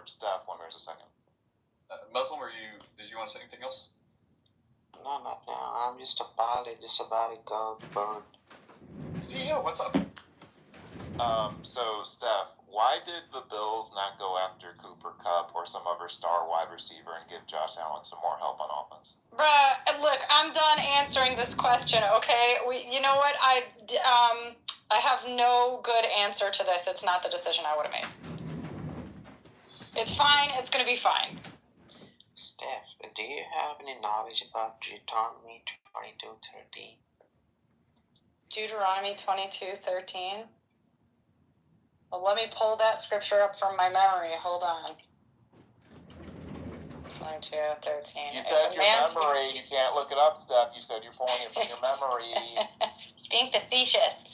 Steph, let me just a second. Muslim, did you want to say anything else? No, not now. I'm just about to go burn. CEO, what's up? So, Steph, why did the Bills not go after Cooper Kupp or some other star wide receiver and give Josh Allen some more help on offense? Bruh, look, I'm done answering this question, okay? You know what? I have no good answer to this. It's not the decision I would have made. It's fine. It's going to be fine. Steph, do you have any knowledge about Deuteronomy 22:13? Deuteronomy 22:13? Well, let me pull that scripture up from my memory. Hold on. 22:13. You said your memory. You can't look it up, Steph. You said you're pulling it from your memory. It's being facetious.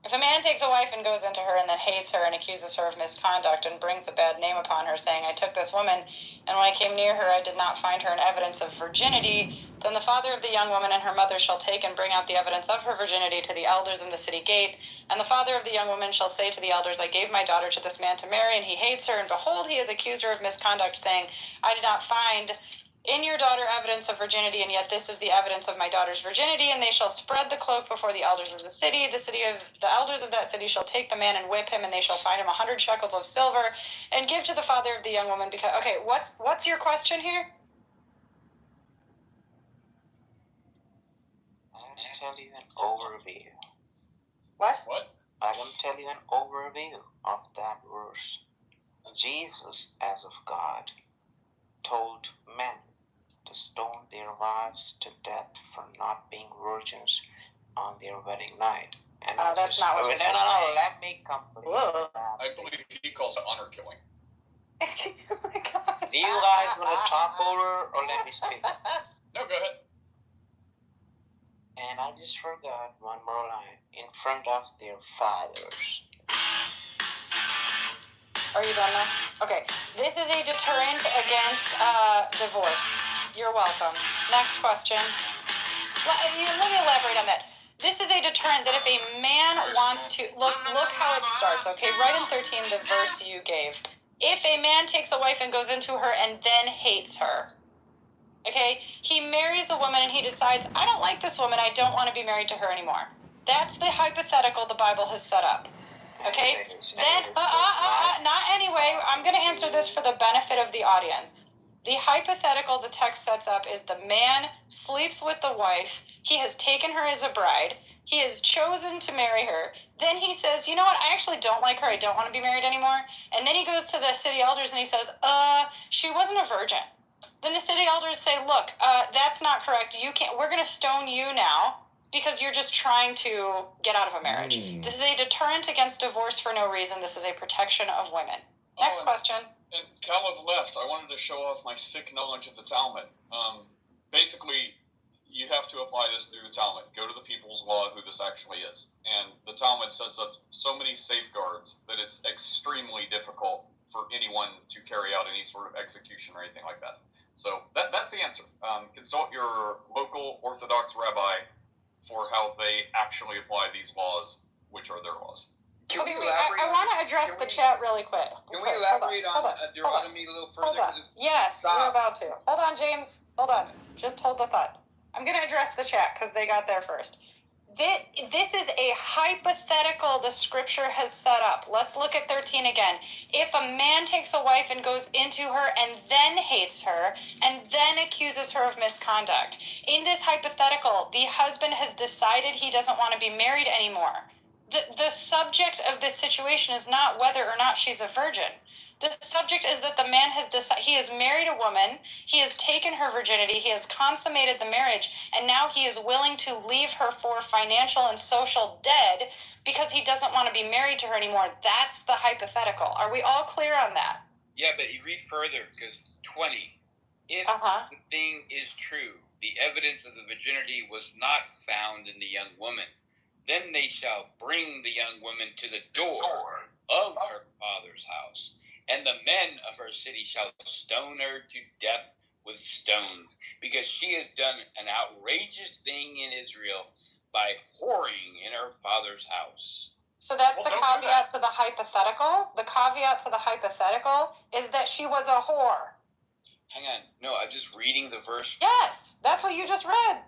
If a man takes a wife and goes into her and then hates her and accuses her of misconduct and brings a bad name upon her, saying, I took this woman, and when I came near her I did not find her in evidence of virginity, then the father of the young woman and her mother shall take and bring out the evidence of her virginity to the elders in the city gate, and the father of the young woman shall say to the elders, I gave my daughter to this man to marry, and he hates her, and behold, he has accused her of misconduct, saying, I did not find in your daughter evidence of virginity, and yet this is the evidence of my daughter's virginity, and they shall spread the cloak before the elders of the city. The elders of that city shall take the man and whip him, and they shall find him 100 shekels of silver, and give to the father of the young woman. Because okay, what's your question here? I'm going to tell you an overview. What? I'm going to tell you an overview of that verse. Jesus, as of God, told men to stone their wives to death for not being virgins on their wedding night. And that's not what No, let me complete. I believe he calls it honor killing. Oh my God. Do you guys want to talk over or let me speak? No, go ahead. And I just forgot one more line. In front of their fathers. Are you done now? Okay. This is a deterrent against divorce. You're welcome. Next question. Let me elaborate on that. This is a deterrent that if a man wants to... Look how it starts, okay? Right in 13, the verse you gave. If a man takes a wife and goes into her and then hates her, okay? He marries a woman and he decides, I don't like this woman. I don't want to be married to her anymore. That's the hypothetical the Bible has set up. Okay? Then, not anyway. I'm going to answer this for the benefit of the audience. The hypothetical the text sets up is the man sleeps with the wife. He has taken her as a bride. He has chosen to marry her. Then he says, you know what? I actually don't like her. I don't want to be married anymore. And then he goes to the city elders and he says, she wasn't a virgin. Then the city elders say, look, that's not correct. We're going to stone you now, because you're just trying to get out of a marriage. This is a deterrent against divorce for no reason. This is a protection of women. Next question. And Caleb left. I wanted to show off my sick knowledge of the Talmud. Basically, you have to apply this through the Talmud. Go to the people's law, who this actually is. And the Talmud sets up so many safeguards that it's extremely difficult for anyone to carry out any sort of execution or anything like that. So that's the answer. Consult your local Orthodox rabbi for how they actually apply these laws, which are their laws. I want to address the chat really quick. Can we elaborate on Deuteronomy a little further? Hold on. Yes, we're about to. Hold on, James. Hold on. Just hold the thought. I'm going to address the chat because they got there first. This is a hypothetical the scripture has set up. Let's look at 13 again. If a man takes a wife and goes into her and then hates her and then accuses her of misconduct, in this hypothetical, the husband has decided he doesn't want to be married anymore. The subject of this situation is not whether or not she's a virgin. The subject is that the man has decided, he has married a woman, he has taken her virginity, he has consummated the marriage, and now he is willing to leave her for financial and social dead because he doesn't want to be married to her anymore. That's the hypothetical. Are we all clear on that? Yeah, but you read further, because 20, if the thing is true, the evidence of the virginity was not found in the young woman, then they shall bring the young woman to the door of her father's house, and the men of her city shall stone her to death with stones, because she has done an outrageous thing in Israel by whoring in her father's house. So that's Well, the don't do caveat to the hypothetical. The caveat to the hypothetical is that she was a whore. Hang on. No, I'm just reading the verse. Yes, that's what you just read.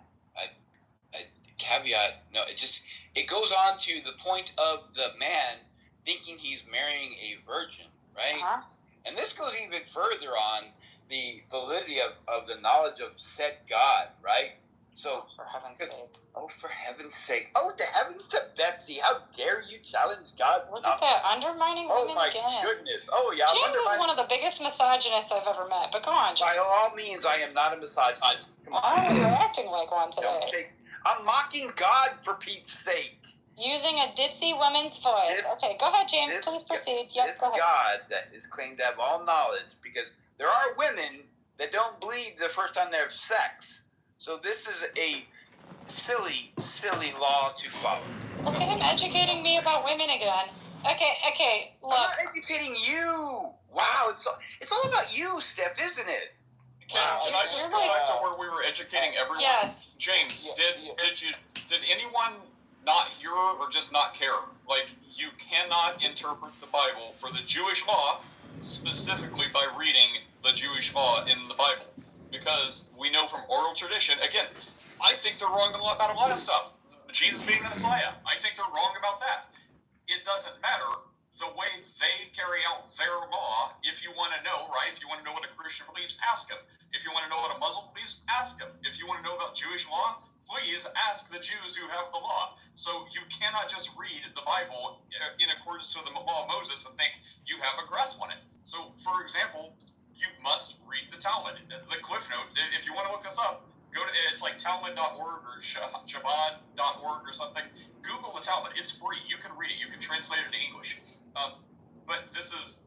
Caveat. No, it goes on to the point of the man thinking he's marrying a virgin, right? Uh-huh. And this goes even further on the validity of the knowledge of said God, right? So, for heaven's sake. Oh, for heaven's sake. Oh, the heavens to Betsy. How dare you challenge God's Look at that, undermining women again. Oh, my goodness. Oh, yeah. James is one of the biggest misogynists I've ever met, but go on, James. By all means, I am not a misogynist. Oh, you're acting like one today. I'm mocking God, for Pete's sake. Using a ditzy woman's voice. Okay, go ahead, James. Please proceed. Yep, go ahead. God that is claimed to have all knowledge, because there are women that don't bleed the first time they have sex. So this is a silly, silly law to follow. Look at him educating me about women again. Okay, look. I'm not educating you. Wow, it's all about you, Steph, isn't it? James, can I just go back to where we were educating everyone? Yes. James, did anyone not hear or just not care? Like, you cannot interpret the Bible for the Jewish law specifically by reading the Jewish law in the Bible, because we know from oral tradition. Again, I think they're wrong about a lot of stuff. Jesus being the Messiah, I think they're wrong about that. It doesn't matter the way they carry out their law. If you want to know, right? If you want to know what a Christian believes, ask him. If you want to know what a Muslim believes, ask him. If you want to know about Jewish law, please ask the Jews who have the law. So you cannot just read the Bible in accordance to the law of Moses and think you have a grasp on it. So, for example, you must read the Talmud. The Cliff Notes, if you want to look this up, it's like Talmud.org or Shabbat.org or something. Google the Talmud. It's free. You can read it. You can translate it to English. But this is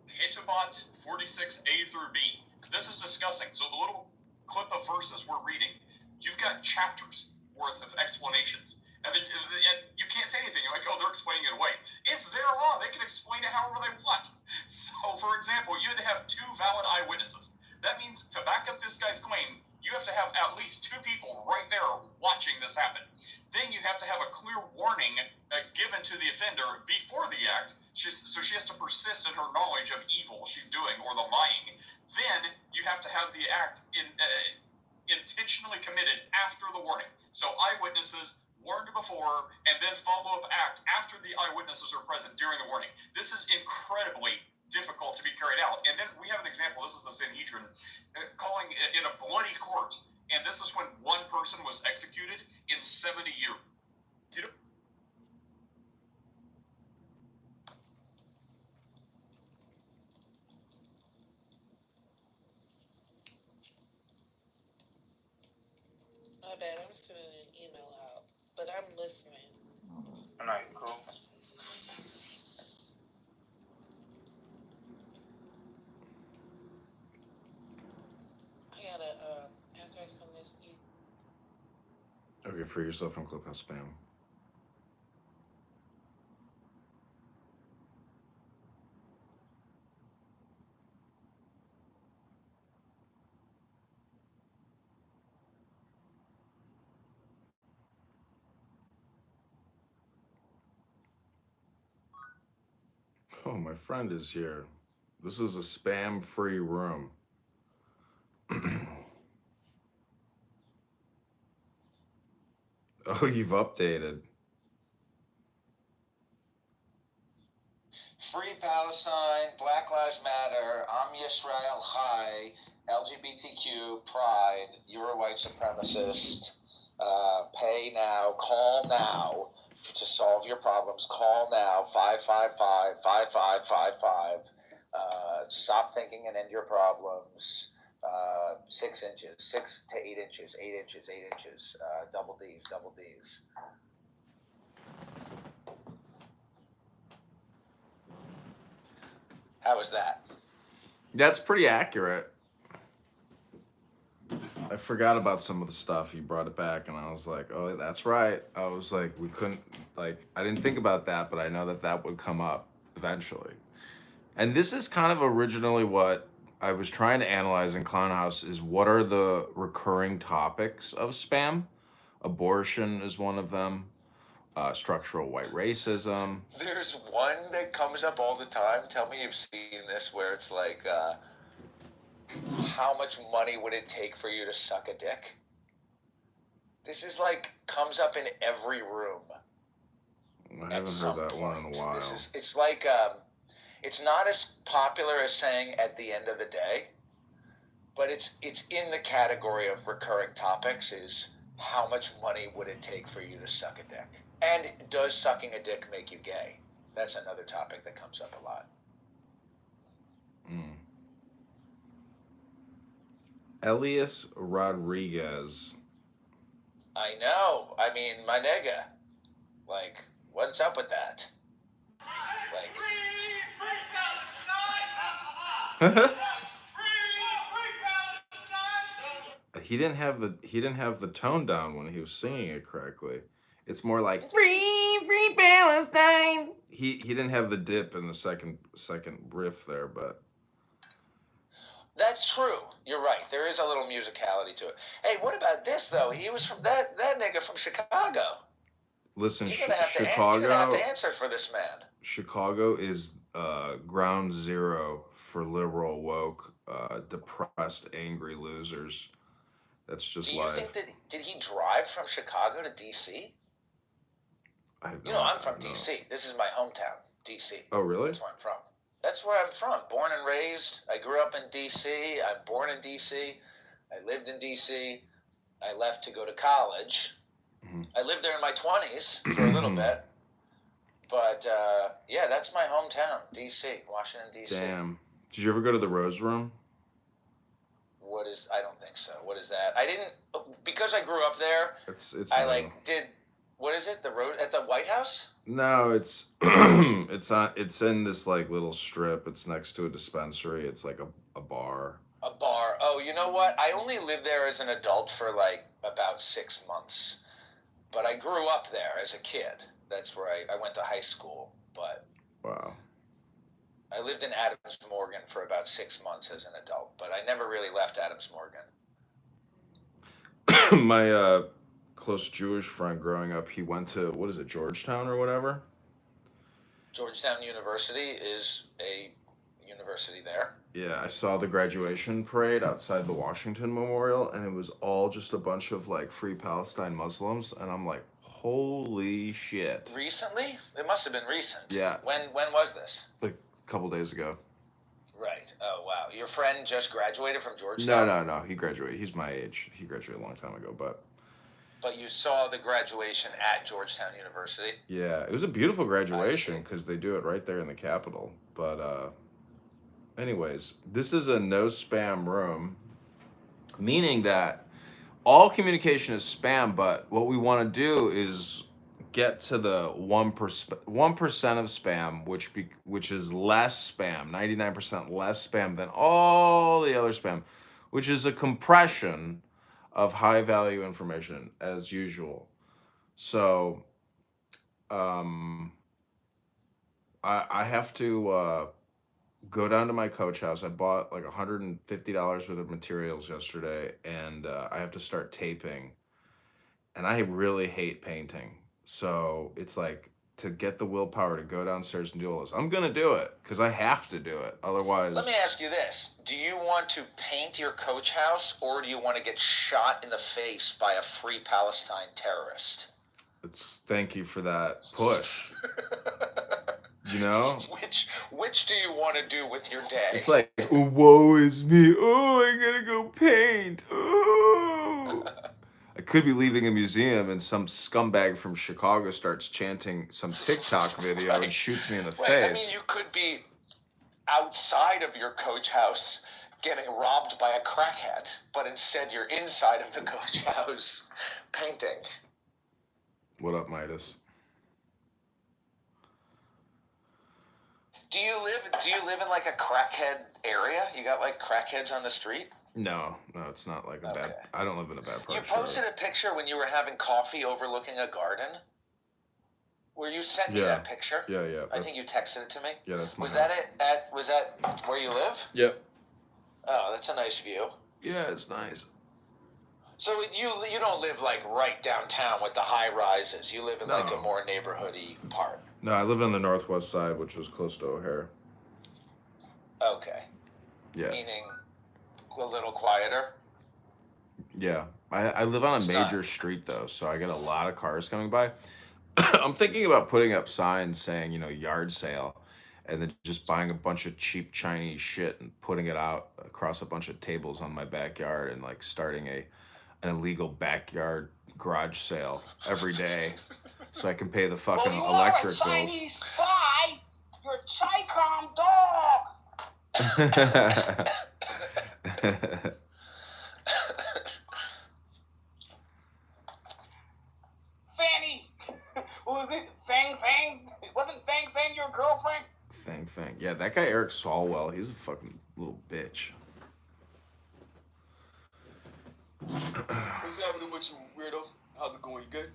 Kitover 46A through B. This is disgusting. So the little clip of verses we're reading, you've got chapters worth of explanations. And you can't say anything. You're like, oh, they're explaining it away. It's their law. They can explain it however they want. So, for example, you had to have 2 valid eyewitnesses. That means to back up this guy's claim, you have to have at least 2 people right there watching this happen. Then you have to have a clear warning given to the offender before the act, so she has to persist in her knowledge of evil she's doing or the lying. Then you have to have the act intentionally committed after the warning. So eyewitnesses warned before, and then follow-up act after the eyewitnesses are present during the warning. This is incredibly difficult to be carried out. And then we have an example. This is the Sanhedrin calling it in a bloody court, and this is when one person was executed in 70 years. My bad, I'm sending an email out, but I'm listening. All right, cool. I gotta, after I send this Okay, free yourself from Clubhouse spam. Oh, my friend is here. This is a spam-free room. Oh, you've updated. Free Palestine, Black Lives Matter, Am Yisrael Chai, LGBTQ, Pride, you're a white supremacist, pay now, call now to solve your problems. Call now, 555-5555. Stop thinking and end your problems. 6 inches, 6 to 8 inches, 8 inches, 8 inches, double D's, double D's. How was that? That's pretty accurate. I forgot about some of the stuff. You brought it back, and I was like, oh, that's right. I was like, we couldn't, like, I didn't think about that, but I know that that would come up eventually. And this is kind of originally what I was trying to analyze in Clown House is what are the recurring topics of spam? Abortion is one of them. structural white racism. There's one that comes up all the time. Tell me you've seen this, where it's like, how much money would it take for you to suck a dick? This is like, comes up in every room. I haven't heard that one in a while. It's like, it's not as popular as saying at the end of the day, but it's in the category of recurring topics. Is how much money would it take for you to suck a dick? And does sucking a dick make you gay? That's another topic that comes up a lot. Elias Rodriguez. I know. I mean, my nigga. Like, what's up with that? Like, He didn't have the tone down when he was singing it correctly. It's more like free Palestine. He didn't have the dip in the second riff there, but that's true. You're right. There is a little musicality to it. Hey, what about this though? He was from that nigga from Chicago. Listen, You're gonna Chicago. have to answer for this man. Chicago is ground zero for liberal, woke, depressed, angry losers. That's just life. Do you think did he drive from Chicago to D.C.? I'm from D.C. This is my hometown, D.C. Oh, really? That's where I'm from. That's where I'm from. Born and raised. I grew up in D.C. I'm born in D.C. I lived in D.C. I left to go to college. Mm-hmm. I lived there in my 20s for a little bit. But, yeah, that's my hometown, D.C., Washington, D.C. Damn. Did you ever go to the Rose Room? I don't think so. What is that? I didn't, because I grew up there, what is it? The road at the White House? No, it's it's in this like little strip. It's next to a dispensary. It's like a bar. A bar. Oh, you know what? I only lived there as an adult for like about 6 months. But I grew up there as a kid. That's where I went to high school. But wow. I lived in Adams Morgan for about 6 months as an adult, but I never really left Adams Morgan. My close Jewish friend growing up, he went to, what is it, Georgetown or whatever? Georgetown University is a university there. Yeah, I saw the graduation parade outside the Washington Memorial, and it was all just a bunch of like Free Palestine Muslims, and I'm like, holy shit. Recently? It must have been recent. Yeah. When was this? Like a couple days ago. Right. Oh, wow. Your friend just graduated from Georgetown? No. He graduated. He's my age. He graduated a long time ago, but you saw the graduation at Georgetown University? Yeah, it was a beautiful graduation because they do it right there in the Capitol. But anyways, this is a no spam room, meaning that all communication is spam, but what we want to do is get to the 1% of spam, which is less spam, 99% less spam than all the other spam, which is a compression of high value information as usual. So I have to go down to my coach house. I bought like $150 worth of materials yesterday, and I have to start taping. And I really hate painting. So it's like, to get the willpower to go downstairs and do all this, I'm going to do it because I have to do it. Otherwise... Let me ask you this. Do you want to paint your coach house, or do you want to get shot in the face by a Free Palestine terrorist? Thank you for that push. You know? Which do you want to do with your day? It's like, oh, woe is me. Oh, I gotta go paint. Oh. I could be leaving a museum and some scumbag from Chicago starts chanting some TikTok video and shoots me in the face. I mean, you could be outside of your coach house getting robbed by a crackhead, but instead you're inside of the coach house painting. What up, Midas? Do you live in like a crackhead area? You got like crackheads on the street? No, it's not like a bad. I don't live in a bad part. You posted a picture when you were having coffee overlooking a garden. Where you sent me that picture? Yeah. I think you texted it to me. Yeah, that's my Was house. that it? Was that where you live? Yep. Oh, that's a nice view. Yeah, it's nice. So you don't live like right downtown with the high rises. You live in like a No. more neighborhoody part. No, I live on the northwest side, which is close to O'Hare. Okay. Yeah. Meaning a little quieter. Yeah. I live on a It's major not. street though, so I get a lot of cars coming by. I'm thinking about putting up signs saying, yard sale, and then just buying a bunch of cheap Chinese shit and putting it out across a bunch of tables on my backyard and like starting an illegal backyard garage sale every day so I can pay the fucking Well, you electric are a bills. Chinese spy. You're a Chi-Com dog. Fanny. Who was it? Fang Fang? Wasn't Fang Fang your girlfriend? Fang. Yeah, that guy Eric Swalwell, he's a fucking little bitch. What's happening with you, weirdo? How's it going? You good?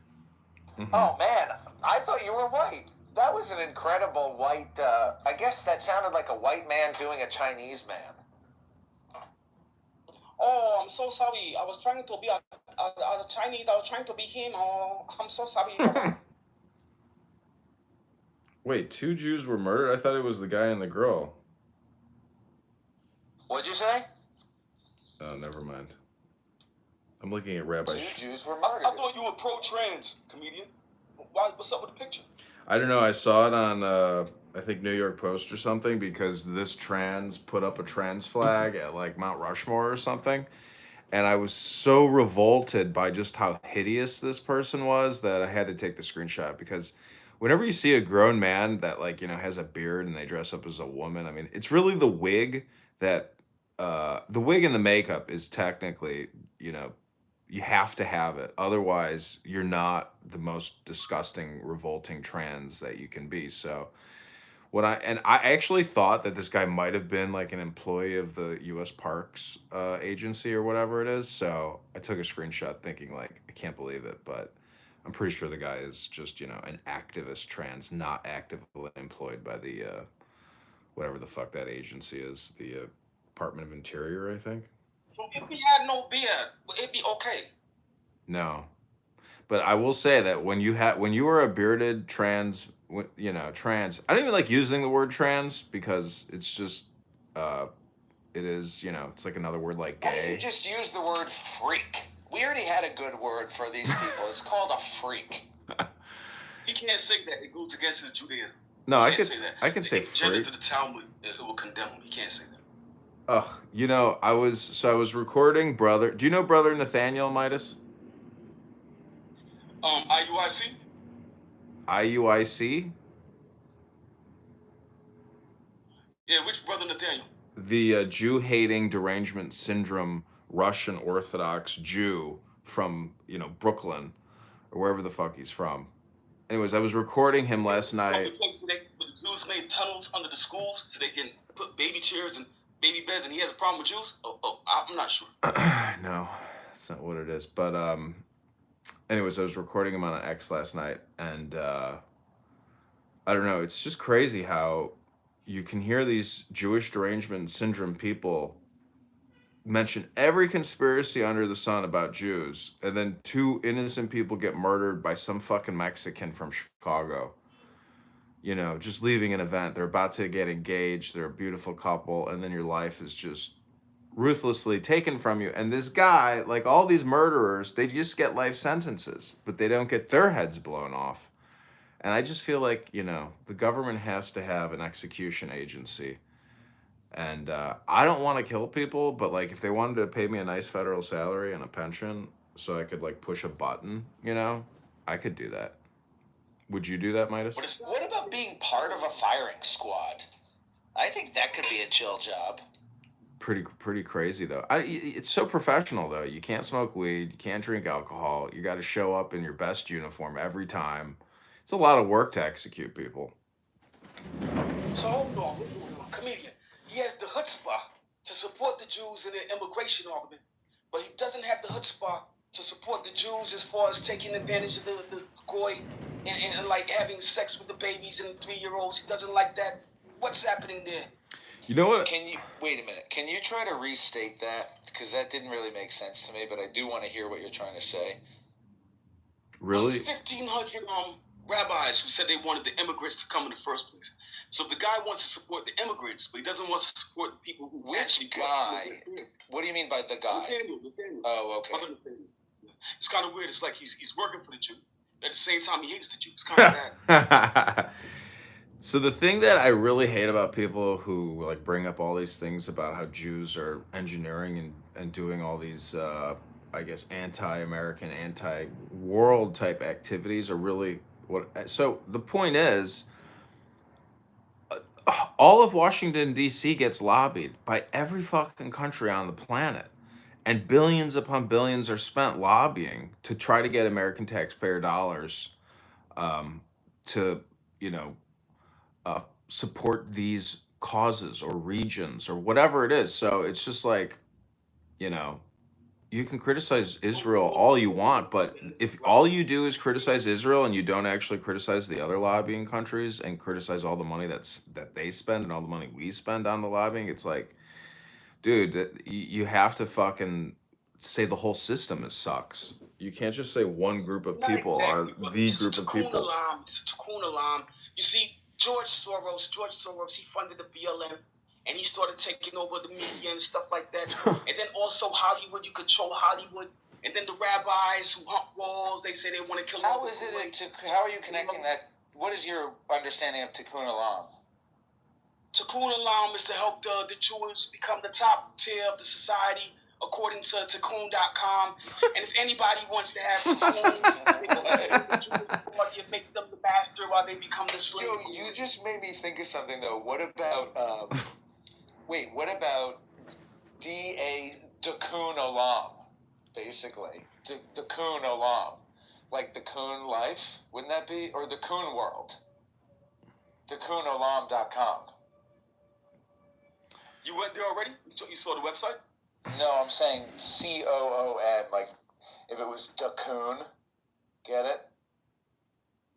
Mm-hmm. Oh man, I thought you were white. That was an incredible white. I guess that sounded like a white man doing a Chinese man. Oh, I'm so sorry. I was trying to be a Chinese. I was trying to be him. Oh, I'm so sorry. Wait, 2 Jews were murdered? I thought it was the guy and the girl. What'd you say? Oh, never mind. I'm looking at Rabbi. 2 Jews were murdered. I thought you were pro-trans, comedian. What's up with the picture? I don't know. I saw it on, I think, New York Post or something because this trans put up a trans flag at like Mount Rushmore or something. And I was so revolted by just how hideous this person was that I had to take the screenshot because whenever you see a grown man that like, has a beard and they dress up as a woman, I mean, it's really the wig that, the wig and the makeup is technically, you have to have it. Otherwise, you're not the most disgusting, revolting trans that you can be. So I actually thought that this guy might have been like an employee of the U.S. Parks agency or whatever it is. So I took a screenshot thinking like, I can't believe it, but I'm pretty sure the guy is just, an activist trans, not actively employed by the, whatever the fuck that agency is, the Department of Interior, I think. So if he had no beard, it'd be okay. No. But I will say that when you were a bearded trans, trans, I don't even like using the word trans because it's just, it is, it's like another word like Why don't gay. you just use the word freak? We already had a good word for these people. It's called a freak. He can't say that. It goes against his Judaism. No, I Can't say that. I could say The agenda freak. to the Talmud, it will condemn him. He can't say that. Ugh, I was recording Brother. Do you know Brother Nathaniel Midas? IUIC? IUIC? Yeah, which brother Nathaniel? The Jew-hating derangement syndrome Russian Orthodox Jew from, Brooklyn or wherever the fuck he's from. Anyways, I was recording him last night. The Jews made tunnels under the schools so they can put baby chairs and baby beds, and he has a problem with Jews? I'm not sure. No, that's not what it is. But anyways, I was recording him on an X last night, and I don't know. It's just crazy how you can hear these Jewish derangement syndrome people mention every conspiracy under the sun about Jews, and then 2 innocent people get murdered by some fucking Mexican from Chicago. Just leaving an event. They're about to get engaged. They're a beautiful couple, and then your life is just ruthlessly taken from you. And this guy, like all these murderers, they just get life sentences, but they don't get their heads blown off. And I just feel like, the government has to have an execution agency. And I don't want to kill people, but like if they wanted to pay me a nice federal salary and a pension so I could like push a button, I could do that. Would you do that, Midas? What about being part of a firing squad? I think that could be a chill job. Pretty crazy though. It's so professional though. You can't smoke weed. You can't drink alcohol. You got to show up in your best uniform every time. It's a lot of work to execute people. So hold on, comedian. He has the chutzpah to support the Jews in their immigration argument, but he doesn't have the chutzpah to support the Jews as far as taking advantage of the goy and like having sex with the babies and 3-year-olds. He doesn't like that. What's happening there? You know what? Can you wait a minute? Can you try to restate that? Because that didn't really make sense to me, but I do want to hear what you're trying to say. Really? There's 1,500 rabbis who said they wanted the immigrants to come in the first place. So if the guy wants to support the immigrants, but he doesn't want to support the people who Which guy? What do you mean by the guy? Nathaniel. Oh, okay. It's kind of weird. It's like he's working for the Jew. At the same time, he hates the Jew. It's kind of bad. So the thing that I really hate about people who like bring up all these things about how Jews are engineering and doing all these I guess anti-American, anti-world type activities are really what. So the point is, all of Washington D.C. gets lobbied by every fucking country on the planet, and billions upon billions are spent lobbying to try to get American taxpayer dollars to support these causes or regions or whatever it is. So it's just like, you can criticize Israel all you want, but if all you do is criticize Israel and you don't actually criticize the other lobbying countries and criticize all the money that they spend and all the money we spend on the lobbying, it's like, dude, you have to fucking say the whole system sucks. You can't just say one group of people are the group of people. It's a tikkun olam. You see, George Soros, he funded the BLM, and he started taking over the media and stuff like that. And then also Hollywood, you control Hollywood. And then the rabbis who hump walls, they say they want to kill. How are you connecting that? What is your understanding of tikkun olam? Tikkun olam is to help the Jews become the top tier of the society, according to tikkun.com. And if anybody wants to have tikkun, you make them the master while they become the slave. Yo, you just made me think of something though. What about what about tikkun olam? Basically, tikkun olam, like the Coon Life, wouldn't that be, or the Coon World? TikkunOlam.com. You went there already? You saw the website? No, I'm saying COON, like if it was Tikkun, get it?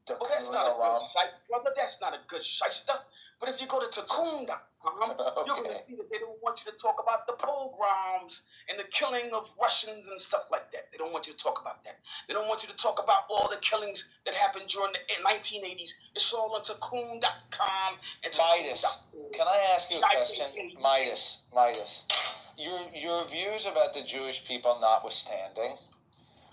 Oh, that's not a good site, brother. That's not a good shyster. But if you go to Tikkun.com, you're going to see that they don't want you to talk about the pogroms and the killing of Russians and stuff like that. They don't want you to talk about that. They don't want you to talk about all the killings that happened during the 1980s. It's all on Tikkun.com. Midas, can I ask you a question? Midas, your views about the Jewish people notwithstanding,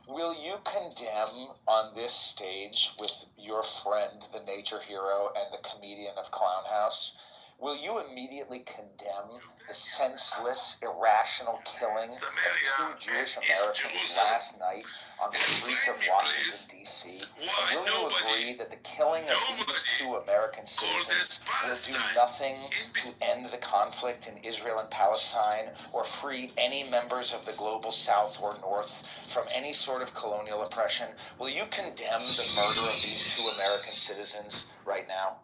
will you condemn on this stage with your friend, the nature hero and the comedian of Clown House, will you immediately condemn the senseless, irrational killing of 2 Jewish Americans last night on the streets of Washington, D.C.? And will you agree that the killing of these 2 American citizens will do nothing to end the conflict in Israel and Palestine or free any members of the global South or North from any sort of colonial oppression? Will you condemn the murder of these 2 American citizens right now?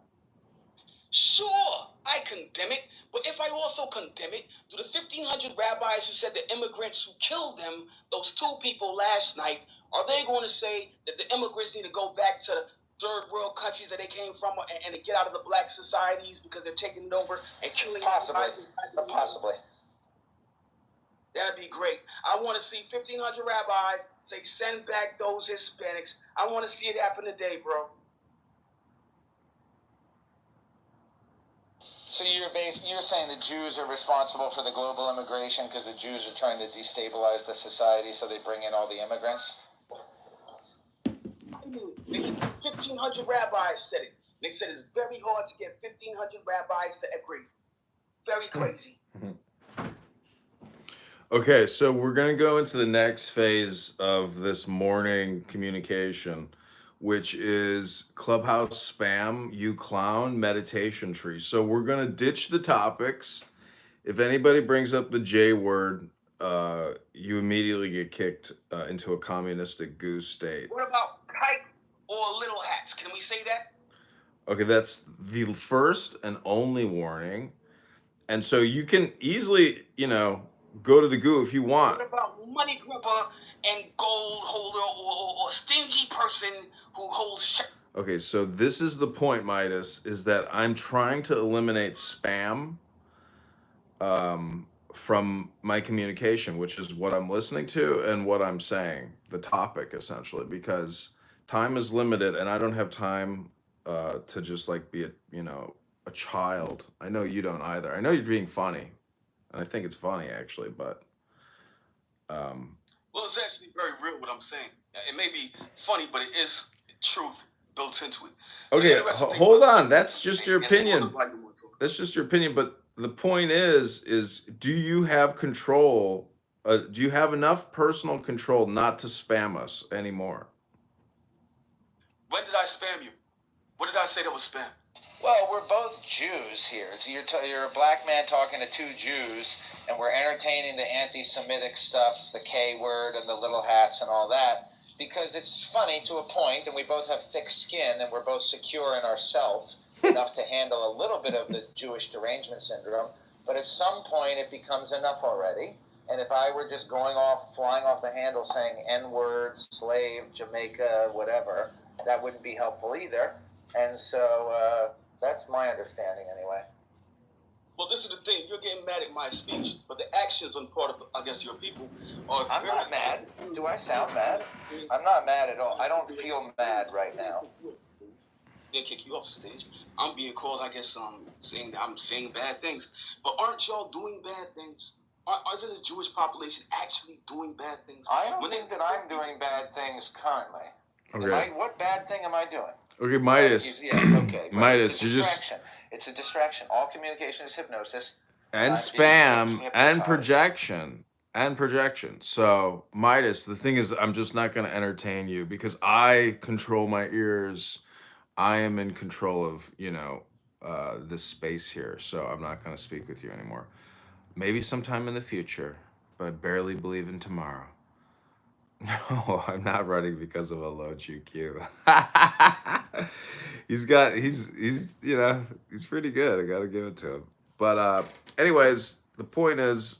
Sure, I condemn it, but if I also condemn it, do the 1,500 rabbis who said the immigrants who killed them, those 2 people last night, are they going to say that the immigrants need to go back to the third world countries that they came from and to get out of the black societies because they're taking it over and killing? Possibly. That'd be great. I want to see 1,500 rabbis say, send back those Hispanics. I want to see it happen today, bro. So you're saying the Jews are responsible for the global immigration because the Jews are trying to destabilize the society, so they bring in all the immigrants? 1,500 rabbis said it. They said it's very hard to get 1,500 rabbis to agree. Very crazy. Okay, so we're going to go into the next phase of this morning communication, which is Clubhouse spam, you clown, meditation tree. So we're going to ditch the topics. If anybody brings up the J word, you immediately get kicked into a communistic goose state. What about kite or little hats? Can we say that? Okay, that's the first and only warning. And so you can easily, go to the goo if you want. What about money gripper and gold holder or stingy person who holds Okay, so this is the point, Midas, is that I'm trying to eliminate spam from my communication, which is what I'm listening to and what I'm saying, the topic essentially, because time is limited and I don't have time to just like be a child. I know you don't either. I know you're being funny, and I think it's funny actually, but um, Well, it's actually very real what I'm saying. It may be funny, but it is truth built into it. So okay, hold on. That's just your opinion. That's just your opinion, but the point is do you have control? Do you have enough personal control not to spam us anymore? When did I spam you? What did I say that was spam? Well, we're both Jews here. So you're a black man talking to two Jews, and we're entertaining the anti-Semitic stuff, the K word and the little hats and all that, because it's funny to a point, and we both have thick skin, and we're both secure in ourselves enough to handle a little bit of the Jewish derangement syndrome. But at some point, it becomes enough already. And if I were just flying off the handle, saying N-word, slave, Jamaica, whatever, that wouldn't be helpful either. And so that's my understanding anyway. Well, this is the thing. You're getting mad at my speech, but the actions on part of, I guess, your people are I'm not mad. Do I sound mad? I'm not mad at all. I don't feel mad right now. They'll kick you off the stage. I'm being called, I guess, saying I'm saying bad things. But aren't y'all doing bad things? Isn't the Jewish population actually doing bad things? I don't think that I'm doing bad things currently. Okay. What bad thing am I doing? Okay, Midas. Okay. Midas, it's a distraction. It's a distraction. All communication is hypnosis. And spam and projection. And projection. So, Midas, the thing is, I'm just not going to entertain you because I control my ears. I am in control of, this space here. So, I'm not going to speak with you anymore. Maybe sometime in the future, but I barely believe in tomorrow. No, I'm not running because of a low GQ. he's pretty good. I gotta give it to him. But anyways, the point is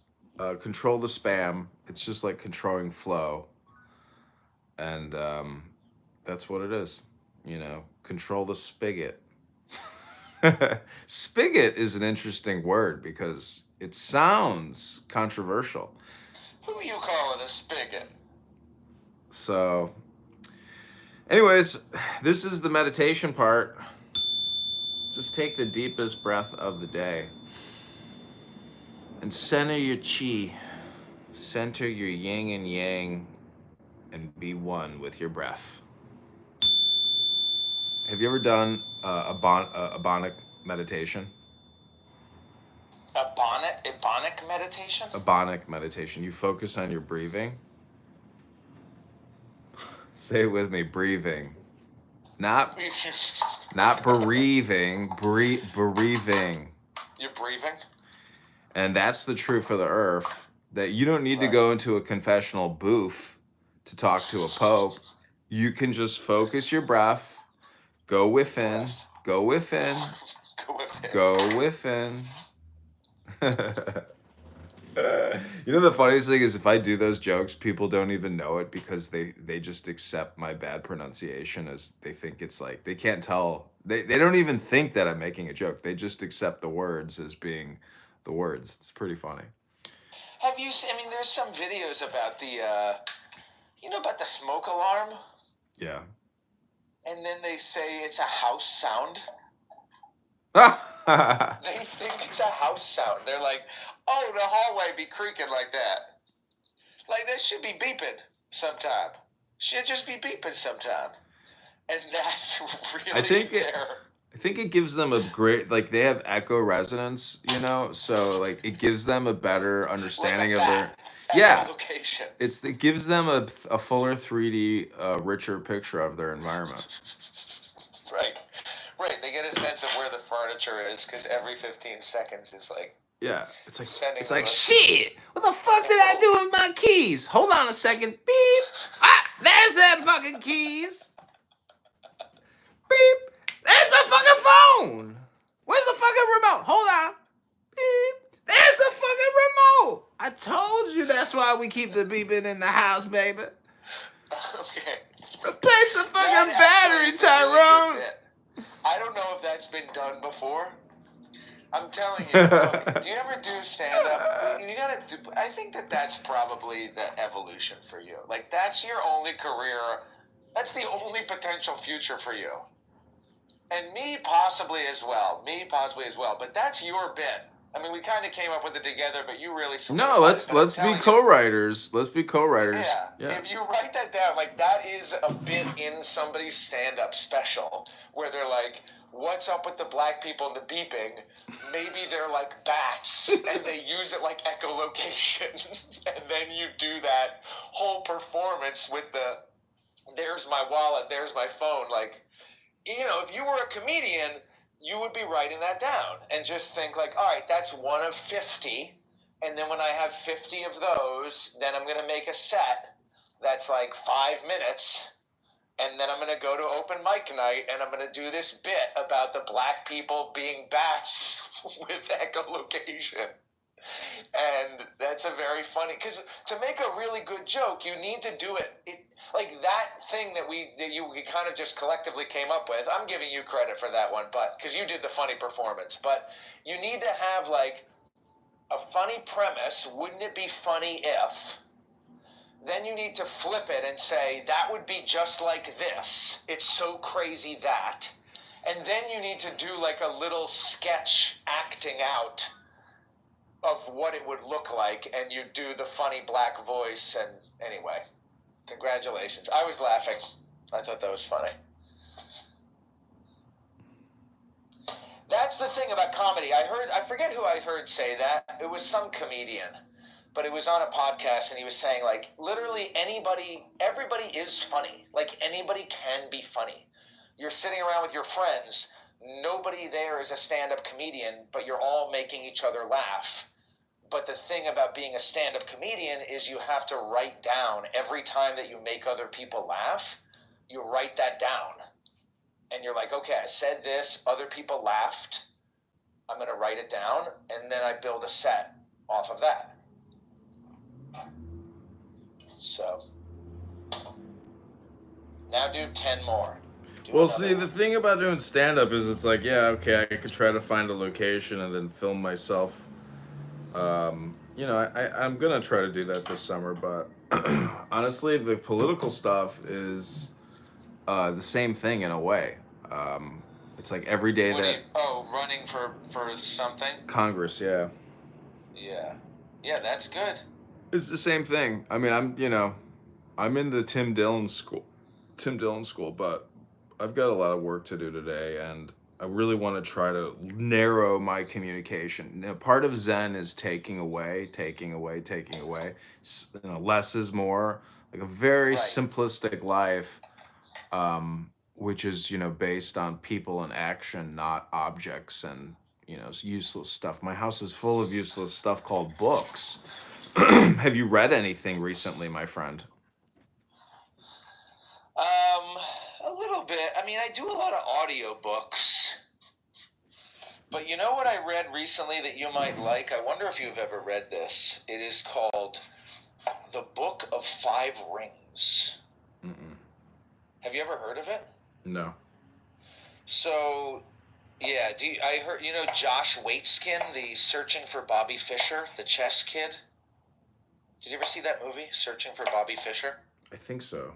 control the spam. It's just like controlling flow. And that's what it is. Control the spigot. Spigot is an interesting word because it sounds controversial. Who are you calling a spigot? So, anyways, this is the meditation part. Just take the deepest breath of the day and center your chi, center your yin and yang, and be one with your breath. Have you ever done a Abonic meditation? Ebonic meditation? Abonic meditation. You focus on your breathing. Say it with me, breathing. Not bereaving, bereaving. You're breathing? And that's the truth of the earth, that you don't need to go into a confessional booth to talk to a pope. You can just focus your breath, go within, go within, go within. The funniest thing is if I do those jokes, people don't even know it because they just accept my bad pronunciation as they think it's like, they can't tell. They don't even think that I'm making a joke. They just accept the words as being the words. It's pretty funny. Have you seen, there's some videos about about the smoke alarm? Yeah. And then they say it's a house sound. They think it's a house sound. They're like, oh, the hallway be creaking like that. Like, that should be beeping sometime. Should just be beeping sometime. And that's really I think it gives them a great, like, they have echo resonance, so, like, it gives them a better understanding of their... Yeah. Location. It gives them a fuller 3D, richer picture of their environment. Right. They get a sense of where the furniture is because every 15 seconds is like... Yeah. It's like shit! What the fuck did I do with my keys? Hold on a second. Beep! Ah! There's them fucking keys! Beep! There's my fucking phone! Where's the fucking remote? Hold on. Beep! There's the fucking remote! I told you that's why we keep the beeping in the house, baby. Okay. Replace the fucking battery, Tyrone! I don't know if that's been done before, I'm telling you, look, do you ever do stand-up? You gotta do, I think that's probably the evolution for you. Like, that's your only career. That's the only potential future for you. And me possibly as well. But that's your bit. I mean, we kind of came up with it together, but you really solidified No, it. But I'm let's be telling you, co-writers. Let's be co-writers. yeah. If you write that down, like, that is a bit in somebody's stand-up special where they're like, what's up with the black people and the beeping? Maybe they're like bats and they use it like echolocation. And then you do that whole performance with the, there's my wallet, there's my phone. Like, you know, if you were a comedian, you would be writing that down and just think like, all right, that's one of 50. And then when I have 50 of those, then I'm going to make a set that's like 5 minutes. And then I'm going to go to open mic night and I'm going to do this bit about the black people being bats with echolocation. And that's a very funny, because to make a really good joke, you need to do it like that thing that we kind of just collectively came up with. I'm giving you credit for that one, but because you did the funny performance. But you need to have like a funny premise. Wouldn't it be funny if? Then you need to flip it and say, that would be just like this. It's so crazy that. And then you need to do like a little sketch acting out of what it would look like, and you do the funny black voice. And anyway, congratulations. I was laughing. I thought that was funny. That's the thing about comedy. I forget who I heard say that. It was some comedian. But it was on a podcast, and he was saying, like, literally everybody is funny. Like, anybody can be funny. You're sitting around with your friends. Nobody there is a stand-up comedian, but you're all making each other laugh. But the thing about being a stand-up comedian is you have to write down every time that you make other people laugh, you write that down. And you're like, okay, I said this, other people laughed. I'm going to write it down, and then I build a set off of that. So, now do 10 more. Well, see, the thing about doing stand-up is it's like, yeah, okay, I could try to find a location and then film myself. You know, I'm going to try to do that this summer, but honestly, the political stuff is the same thing in a way. It's like every day running for something? Congress, yeah. Yeah, that's good. It's the same thing. I mean, I'm in the Tim Dillon school, but I've got a lot of work to do today, and I really want to try to narrow my communication. Now, part of Zen is taking away. You know, less is more. Like a very simplistic life, which is, you know, based on people and action, not objects and, you know, useless stuff. My house is full of useless stuff called books. Have you read anything recently, my friend? A little bit. I mean, I do a lot of audiobooks. But you know what I read recently that you might like? I wonder if you've ever read this. It is called The Book of Five Rings. Mm-mm. Have you ever heard of it? No. So, yeah, I heard, you know, Josh Waitzkin, the Searching for Bobby Fischer, the chess kid? Did you ever see that movie, Searching for Bobby Fischer? I think so.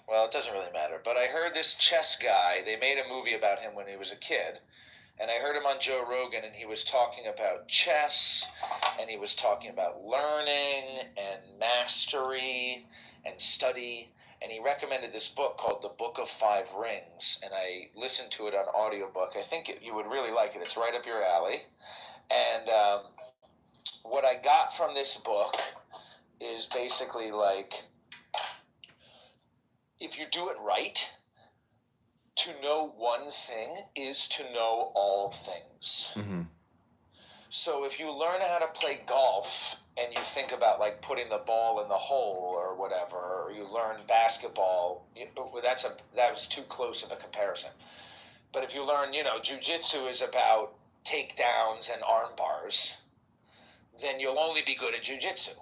Well, it doesn't really matter. But I heard this chess guy, they made a movie about him when he was a kid. And I heard him on Joe Rogan, and he was talking about chess, and he was talking about learning and mastery and study. And he recommended this book called The Book of Five Rings. And I listened to it on audiobook. I think you would really like it. It's right up your alley. And what I got from this book is basically like, if you do it right, to know one thing is to know all things. Mm-hmm. So if you learn how to play golf and you think about like putting the ball in the hole or whatever, or you learn basketball, that was too close of a comparison. But if you learn, you know, jiu-jitsu is about takedowns and arm bars, then you'll only be good at jiu-jitsu.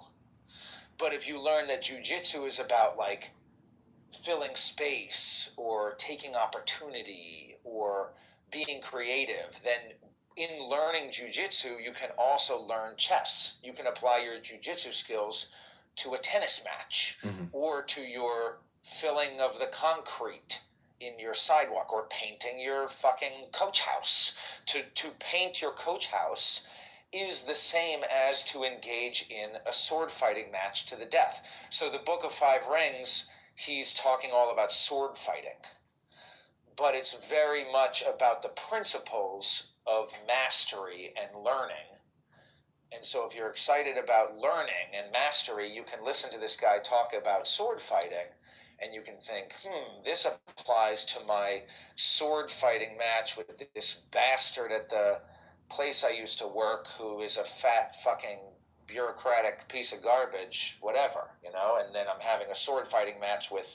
But if you learn that jiu-jitsu is about like filling space or taking opportunity or being creative, then in learning jujitsu, you can also learn chess. You can apply your jujitsu skills to a tennis match or to your filling of the concrete in your sidewalk or painting your fucking coach house. To paint your coach house is the same as to engage in a sword fighting match to the death. So the Book of Five Rings, he's talking all about sword fighting. But it's very much about the principles of mastery and learning. And so if you're excited about learning and mastery, you can listen to this guy talk about sword fighting, and you can think, this applies to my sword fighting match with this bastard at the place I used to work who is a fat fucking bureaucratic piece of garbage, whatever, and then I'm having a sword fighting match with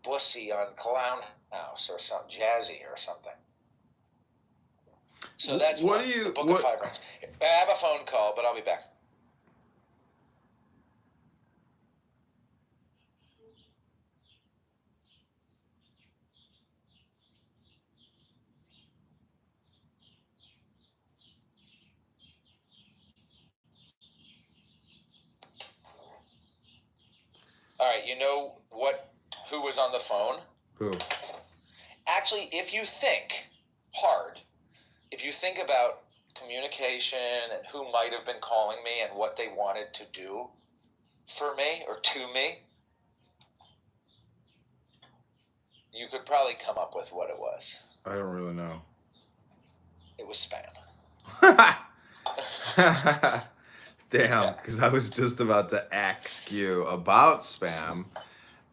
Bussy on Clown House or some Jazzy or something. So that's the Book of Five Rings. I have a phone call, but I'll be back. All right, you know who was on the phone? Who? Actually, if you think hard, if you think about communication and who might have been calling me and what they wanted to do for me or to me, you could probably come up with what it was. I don't really know. It was spam. Damn, because I was just about to ask you about spam.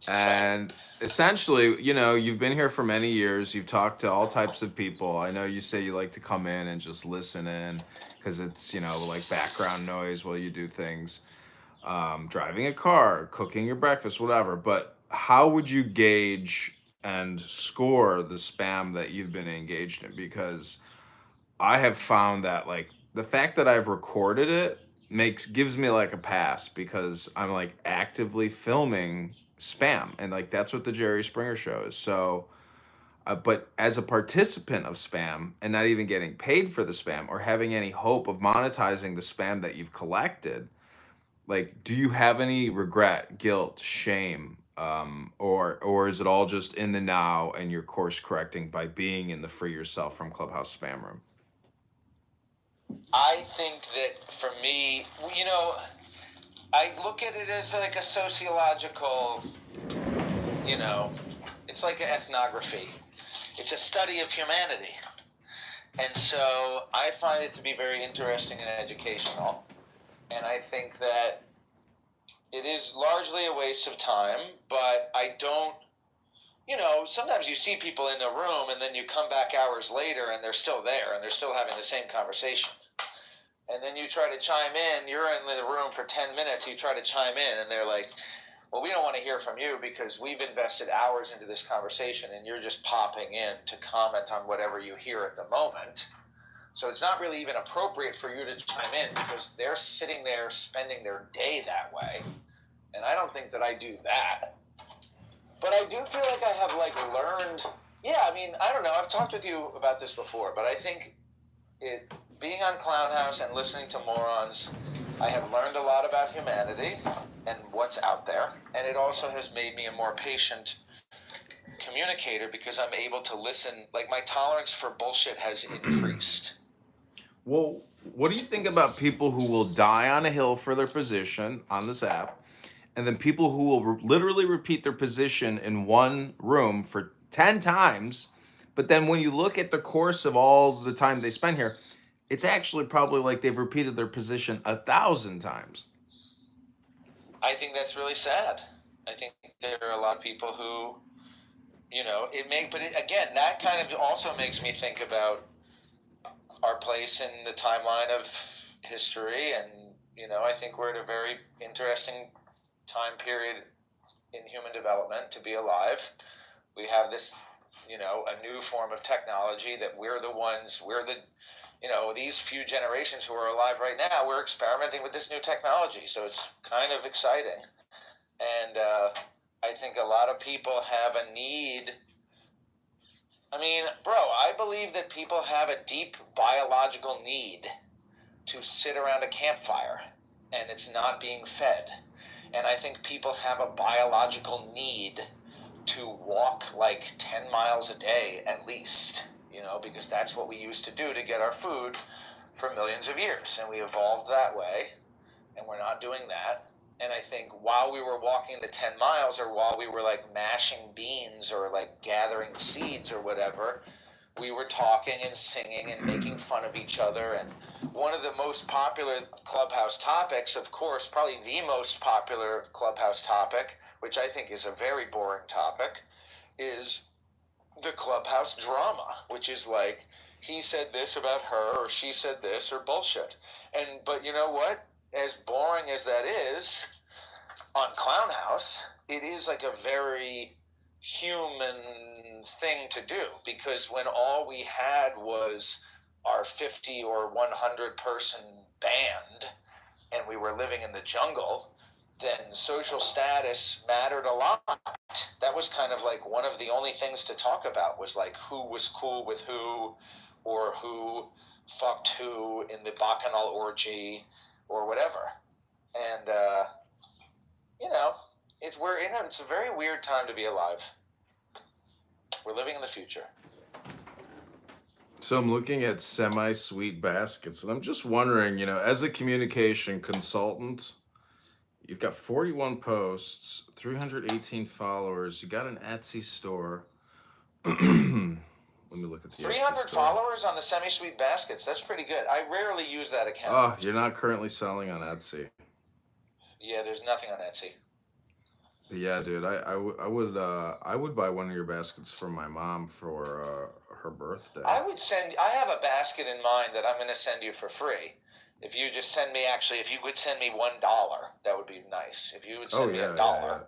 And essentially, you've been here for many years. You've talked to all types of people. I know you say you like to come in and just listen in because it's, like background noise while you do things. Driving a car, cooking your breakfast, whatever. But how would you gauge and score the spam that you've been engaged in? Because I have found that like the fact that I've recorded it gives me like a pass because I'm like actively filming spam, and like that's what the Jerry Springer show is. So but as a participant of spam and not even getting paid for the spam or having any hope of monetizing the spam that you've collected, like, do you have any regret, guilt, shame, or is it all just in the now and you're course correcting by being in the Free Yourself from Clubhouse spam room? I think that for me, I look at it as like a sociological, it's like an ethnography. It's a study of humanity. And so I find it to be very interesting and educational. And I think that it is largely a waste of time, but I don't, sometimes you see people in the room and then you come back hours later and they're still there and they're still having the same conversation. And then you try to chime in, you're in the room for 10 minutes, you try to chime in and they're like, well, we don't want to hear from you because we've invested hours into this conversation and you're just popping in to comment on whatever you hear at the moment. So it's not really even appropriate for you to chime in because they're sitting there spending their day that way. And I don't think that I do that. But I do feel like I have learned, I don't know, I've talked with you about this before, but I think being on Clown House and listening to morons, I have learned a lot about humanity and what's out there. And it also has made me a more patient communicator because I'm able to listen. Like, my tolerance for bullshit has increased. Well, what do you think about people who will die on a hill for their position on this app, and then people who will literally repeat their position in one room for 10 times, but then when you look at the course of all the time they spend here, it's actually probably like they've repeated their position 1,000 times? I think that's really sad. I think there are a lot of people who, again, that kind of also makes me think about our place in the timeline of history. And, I think we're at a very interesting time period in human development to be alive. We have this, a new form of technology that these few generations who are alive right now, we're experimenting with this new technology. So it's kind of exciting. And I think a lot of people have a need I mean, bro, I believe that people have a deep biological need to sit around a campfire, and it's not being fed. And I think people have a biological need to walk like 10 miles a day at least, because that's what we used to do to get our food for millions of years. And we evolved that way, and we're not doing that. And I think while we were walking the 10 miles, or while we were like mashing beans or like gathering seeds or whatever, we were talking and singing and making fun of each other. And one of the most popular Clubhouse topics, of course, probably the most popular Clubhouse topic, which I think is a very boring topic, is the Clubhouse drama, which is like, he said this about her, or she said this, or bullshit. But you know what? As boring as that is, on Clown House, it is like a very human thing to do, because when all we had was our 50 or 100 person band and we were living in the jungle, then social status mattered a lot. That was kind of like one of the only things to talk about, was like who was cool with who, or who fucked who in the bacchanal orgy or whatever. And it's a very weird time to be alive. We're living in the future. So I'm looking at semi-sweet baskets, and I'm just wondering, as a communication consultant, you've got 41 posts, 318 followers, you got an Etsy store. Let me look at the 300 followers on the semi-sweet baskets. That's pretty good. I rarely use that account. Oh, you're not currently selling on Etsy. Yeah, there's nothing on Etsy. Yeah, dude, I would buy one of your baskets for my mom for her birthday. I have a basket in mind that I'm going to send you for free. If you just send me, if you would send me $1, that would be nice. If you would send me $1,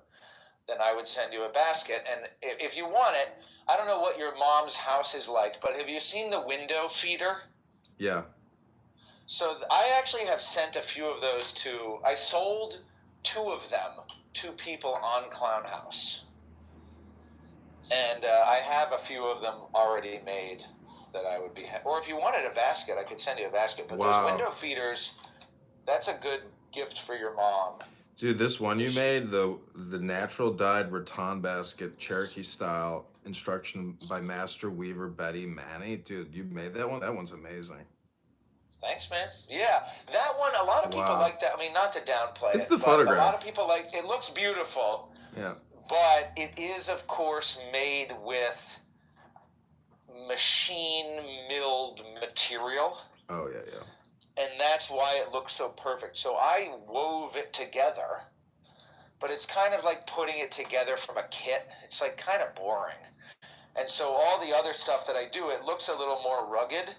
then I would send you a basket. And if you want it, I don't know what your mom's house is like, but have you seen the window feeder? Yeah. So I actually have sent a few of those I sold 2 of them to people on Clown House. And I have a few of them already made that I would be... Or if you wanted a basket, I could send you a basket. But those window feeders, that's a good gift for your mom. Dude, this one you made, the natural dyed rattan basket, Cherokee style, instruction by Master Weaver Betty Manny. Dude, you made that one? That one's amazing. Thanks, man. Yeah, that one, a lot of people like that. I mean, not to downplay it's the photograph. A lot of people it looks beautiful. Yeah. But it is, of course, made with machine-milled material. Oh, yeah. And that's why it looks so perfect. So I wove it together, but it's kind of like putting it together from a kit. It's like kind of boring. And so all the other stuff that I do, it looks a little more rugged,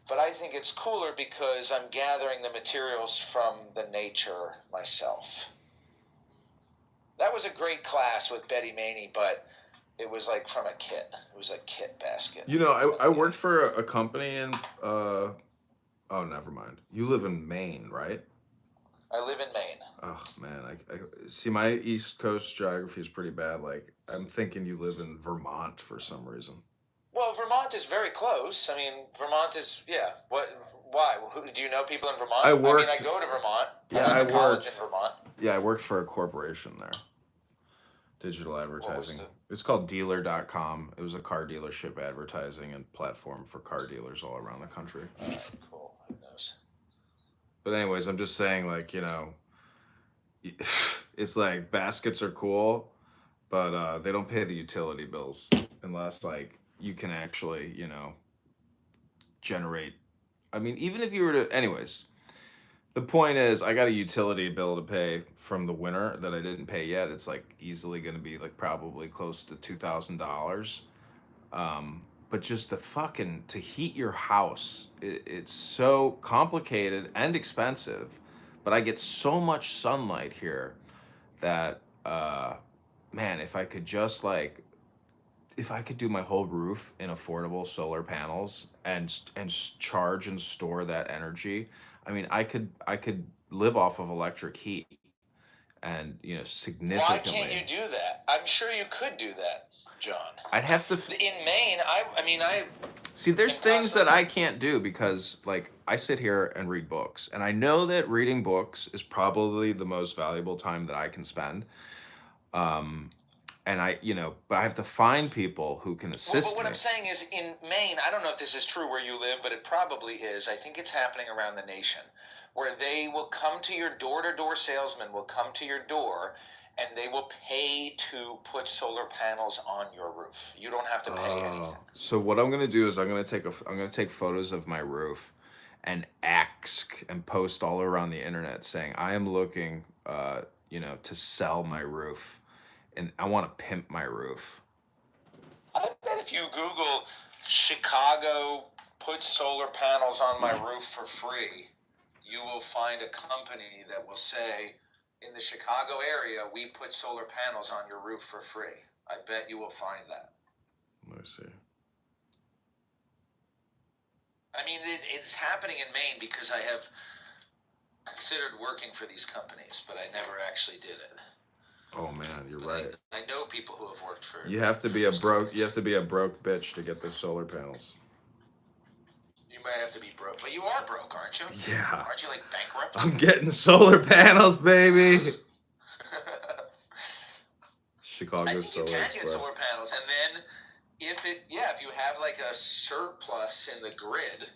but I think it's cooler because I'm gathering the materials from the nature myself. That was a great class with Betty Maney, but it was like from a kit. It was a kit basket. I worked for a company in... Oh, never mind. You live in Maine, right? I live in Maine. Oh, man. I see, my East Coast geography is pretty bad. Like, I'm thinking you live in Vermont for some reason. Well, Vermont is very close. I mean, Vermont is, yeah. Why? Do you know people in Vermont? I go to Vermont. Yeah, I went to college in Vermont. Yeah, I worked for a corporation there. Digital advertising. It's called Dealer.com. It was a car dealership advertising and platform for car dealers all around the country. Cool. Who knows? But anyways, I'm just saying, like, it's like baskets are cool, but they don't pay the utility bills unless, like, you can actually, generate. I mean, even if you were to... Anyways, the point is, I got a utility bill to pay from the winter that I didn't pay yet. It's, like, easily going to be, like, probably close to $2,000. But just to heat your house, it's so complicated and expensive. But I get so much sunlight here that, man, if I could just if I could do my whole roof in affordable solar panels and charge and store that energy, I mean, I could live off of electric heat and, significantly. Why can't you do that? I'm sure you could do that, John. I'd have to. In Maine, I mean, I See, there's am things that constantly. I can't do because, like, I sit here and read books, and I know that reading books is probably the most valuable time that I can spend. Um, and but I have to find people who can Well, but assist what me. I'm saying is, in Maine, I don't know if this is true where you live, but it probably is. I think it's happening around the nation, where they will come to your door-to-door salesman will come to your door, and they will pay to put solar panels on your roof. You don't have to pay anything. So what I'm gonna do is I'm gonna take photos of my roof, and ask and post all around the internet saying I am looking, to sell my roof, and I want to pimp my roof. I bet if you Google Chicago put solar panels on my roof for free, you will find a company that will say, in the Chicago area, we put solar panels on your roof for free. I bet you will find that. Let me see. I mean, it's happening in Maine because I have considered working for these companies, but I never actually did it. Oh man, you're right. I know people who have worked for. You have to be a broke. You have to be a broke bitch to get those solar panels. You might have to be broke, but you are broke, aren't you? Yeah. Aren't you like bankrupt? I'm getting solar panels, baby. Chicago Solar You can Express. get solar panels, and then if you have like a surplus in the grid,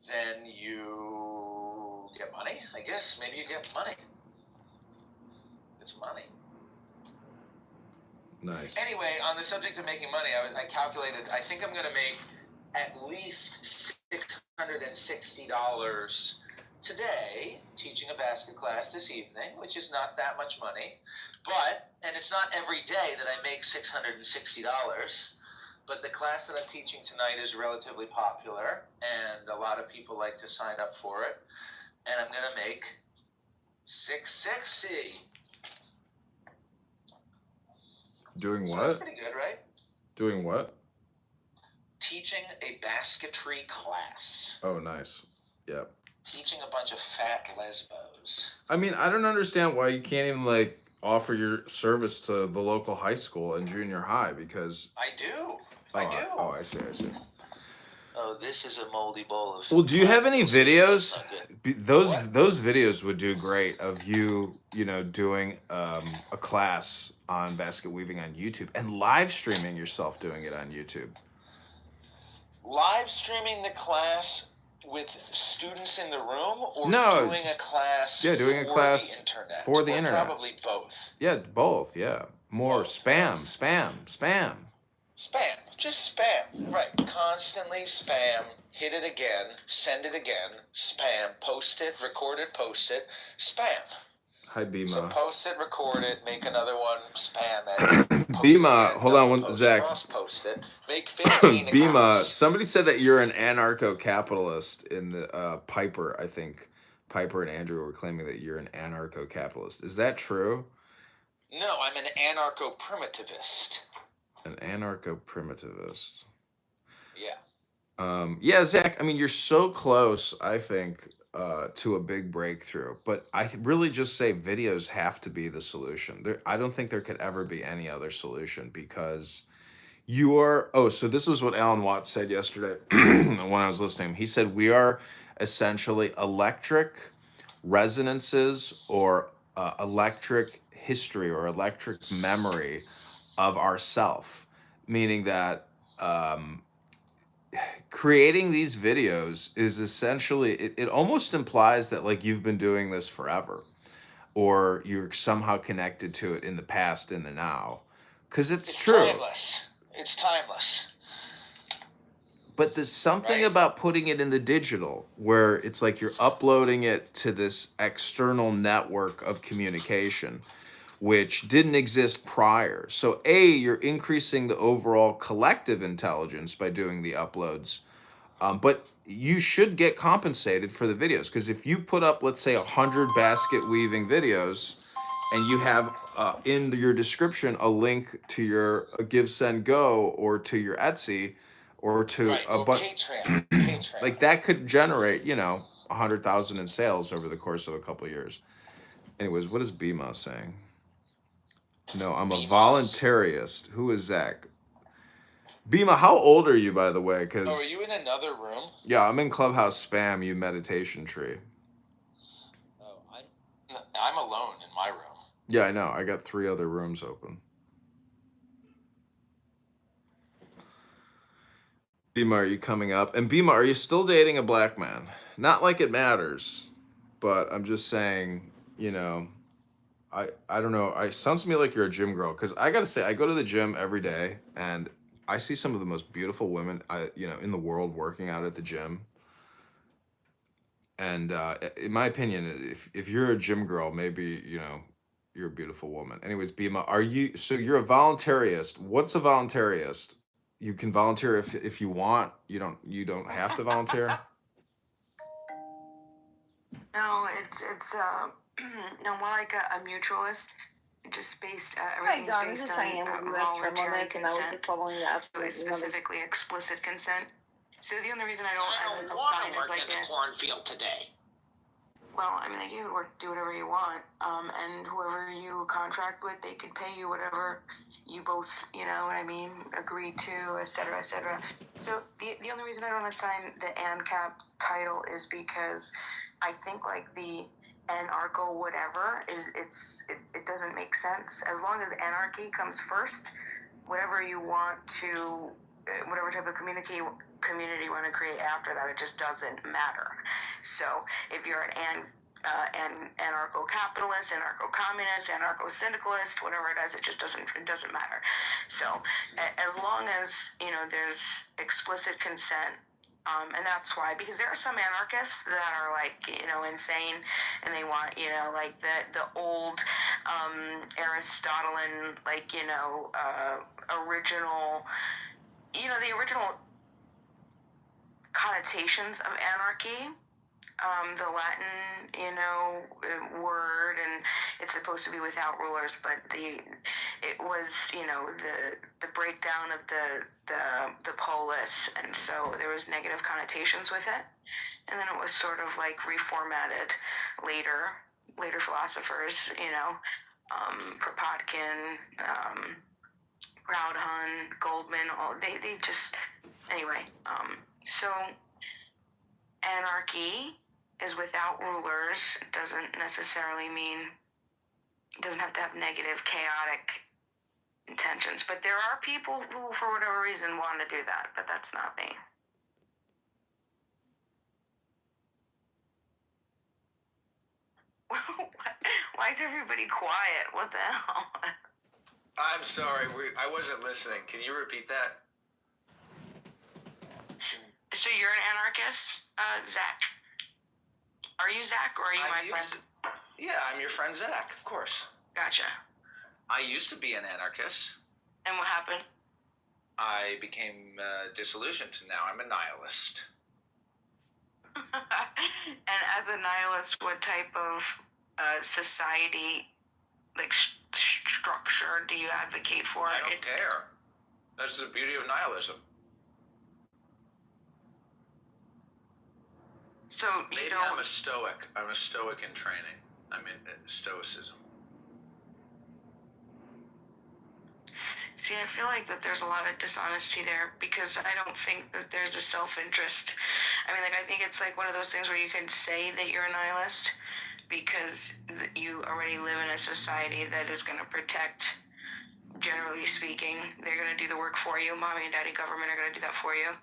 then you get money. I guess maybe you get money. It's money. Nice. Anyway, on the subject of making money, I calculated. I think I'm going to make at least $660 today teaching a basket class this evening, which is not that much money. And it's not every day that I make $660. But the class that I'm teaching tonight is relatively popular, and a lot of people like to sign up for it. And I'm going to make $660. Doing what? So that's pretty good, right? Doing what? Teaching a basketry class. Oh, nice. Yep. Teaching a bunch of fat lesbos. I mean, I don't understand why you can't even offer your service to the local high school and junior high, because I do. I see. Oh, this is a moldy bowl of. Well, do you have any videos? Those videos would do great of you, doing a class on basket weaving on YouTube and live streaming yourself doing it on YouTube. Live streaming the class with students in the room, or doing a class? Yeah, doing a class the internet, for the internet. Probably both. Yeah, both. Yeah, more both. Spam. Spam. Just spam. Right. Constantly spam. Hit it again. Send it again. Spam. Post it. Record it. Post it. Spam. Hi, Bima. So post it, record it, make another one, spam it. Bima, hold on, Zach. Post it. Make 15 Bima, accounts. somebody said that you're an anarcho-capitalist in the Piper. I think Piper and Andrew were claiming that you're an anarcho-capitalist. Is that true? No, I'm an anarcho-primitivist. An anarcho-primitivist. Yeah. Yeah, Zach, I mean, you're so close, I think, to a big breakthrough. But I really just say videos have to be the solution. I don't think there could ever be any other solution, because so this is what Alan Watts said yesterday when I was listening. He said, we are essentially electric resonances, or electric history, or electric memory of ourself, meaning that creating these videos is essentially, it almost implies that you've been doing this forever, or you're somehow connected to it in the past, in the now, because it's true. It's timeless. But there's something about putting it in the digital, where it's like you're uploading it to this external network of communication, which didn't exist prior. So you're increasing the overall collective intelligence by doing the uploads. But you should get compensated for the videos, because if you put up, let's say, 100 basket weaving videos, and you have in your description a link to your Give, Send, Go, or to your Etsy, or to a bunch, Patreon. that could generate 100,000 in sales over the course of a couple of years. Anyways, what is Bima saying? No, I'm a voluntarist. Who is Zach? Bima, how old are you, by the way? Because Oh, are you in another room? yeah, I'm in Clubhouse Spam. You meditation tree. Oh, I'm alone in my room. Yeah, I know. I got 3 other rooms open. Bima, are you coming up? And Bima, are you still dating a black man? Not like it matters, but I'm just saying, you know, I don't know. It sounds to me like you're a gym girl, because I gotta say, I go to the gym every day and I see some of the most beautiful women in the world working out at the gym. And in my opinion, if you're a gym girl, maybe you're a beautiful woman. Anyways, Bima, you're a voluntarist? What's a voluntarist? You can volunteer if you want. You don't have to volunteer. No, it's no, more like a mutualist. Just based everything's Hi, Dawn. based This is on Diane with US voluntary Thermomet, and I was consent. just following you up. So it's specifically explicit consent. So the only reason I don't want assign to is work like in the cornfield today. well, I mean, like you could do whatever you want, and whoever you contract with, they could pay you whatever you both, you know what I mean, agree to, et cetera, et cetera. So the only reason I don't assign the ANCAP title is because I think like the anarcho whatever it doesn't make sense. As long as anarchy comes first, whatever you want to, whatever type of community you want to create after that, it just doesn't matter. So if you're an anarcho-capitalist, anarcho-communist, anarcho-syndicalist, whatever it is, it doesn't matter. So as long as there's explicit consent. And that's why, because there are some anarchists that are like, insane, and they want, like the old Aristotelian, like, original, the original connotations of anarchy. The Latin, word, and it's supposed to be without rulers, but it was, the breakdown of the polis, and so there was negative connotations with it, and then it was sort of like reformatted later philosophers, Kropotkin, Proudhon, Goldman, they just, anyway, so anarchy is without rulers. It doesn't necessarily mean, it doesn't have to have negative, chaotic intentions. But there are people who, for whatever reason, want to do that, but that's not me. Why is everybody quiet? What the hell? I'm sorry, I wasn't listening. Can you repeat that? So you're an anarchist, Zach? Are you Zach, or are you my friend? Yeah, I'm your friend Zach, of course. Gotcha. I used to be an anarchist. And what happened? I became disillusioned, and now I'm a nihilist. And as a nihilist, what type of society, like structure, do you advocate for? I don't care. That's the beauty of nihilism. So maybe I'm a stoic. I'm a stoic in training. I'm in stoicism. See, I feel like that there's a lot of dishonesty there, because I don't think that there's a self-interest. I mean, like, I think it's like one of those things where you can say that you're a nihilist because you already live in a society that is going to protect, generally speaking. They're going to do the work for you. Mommy and daddy government are going to do that for you.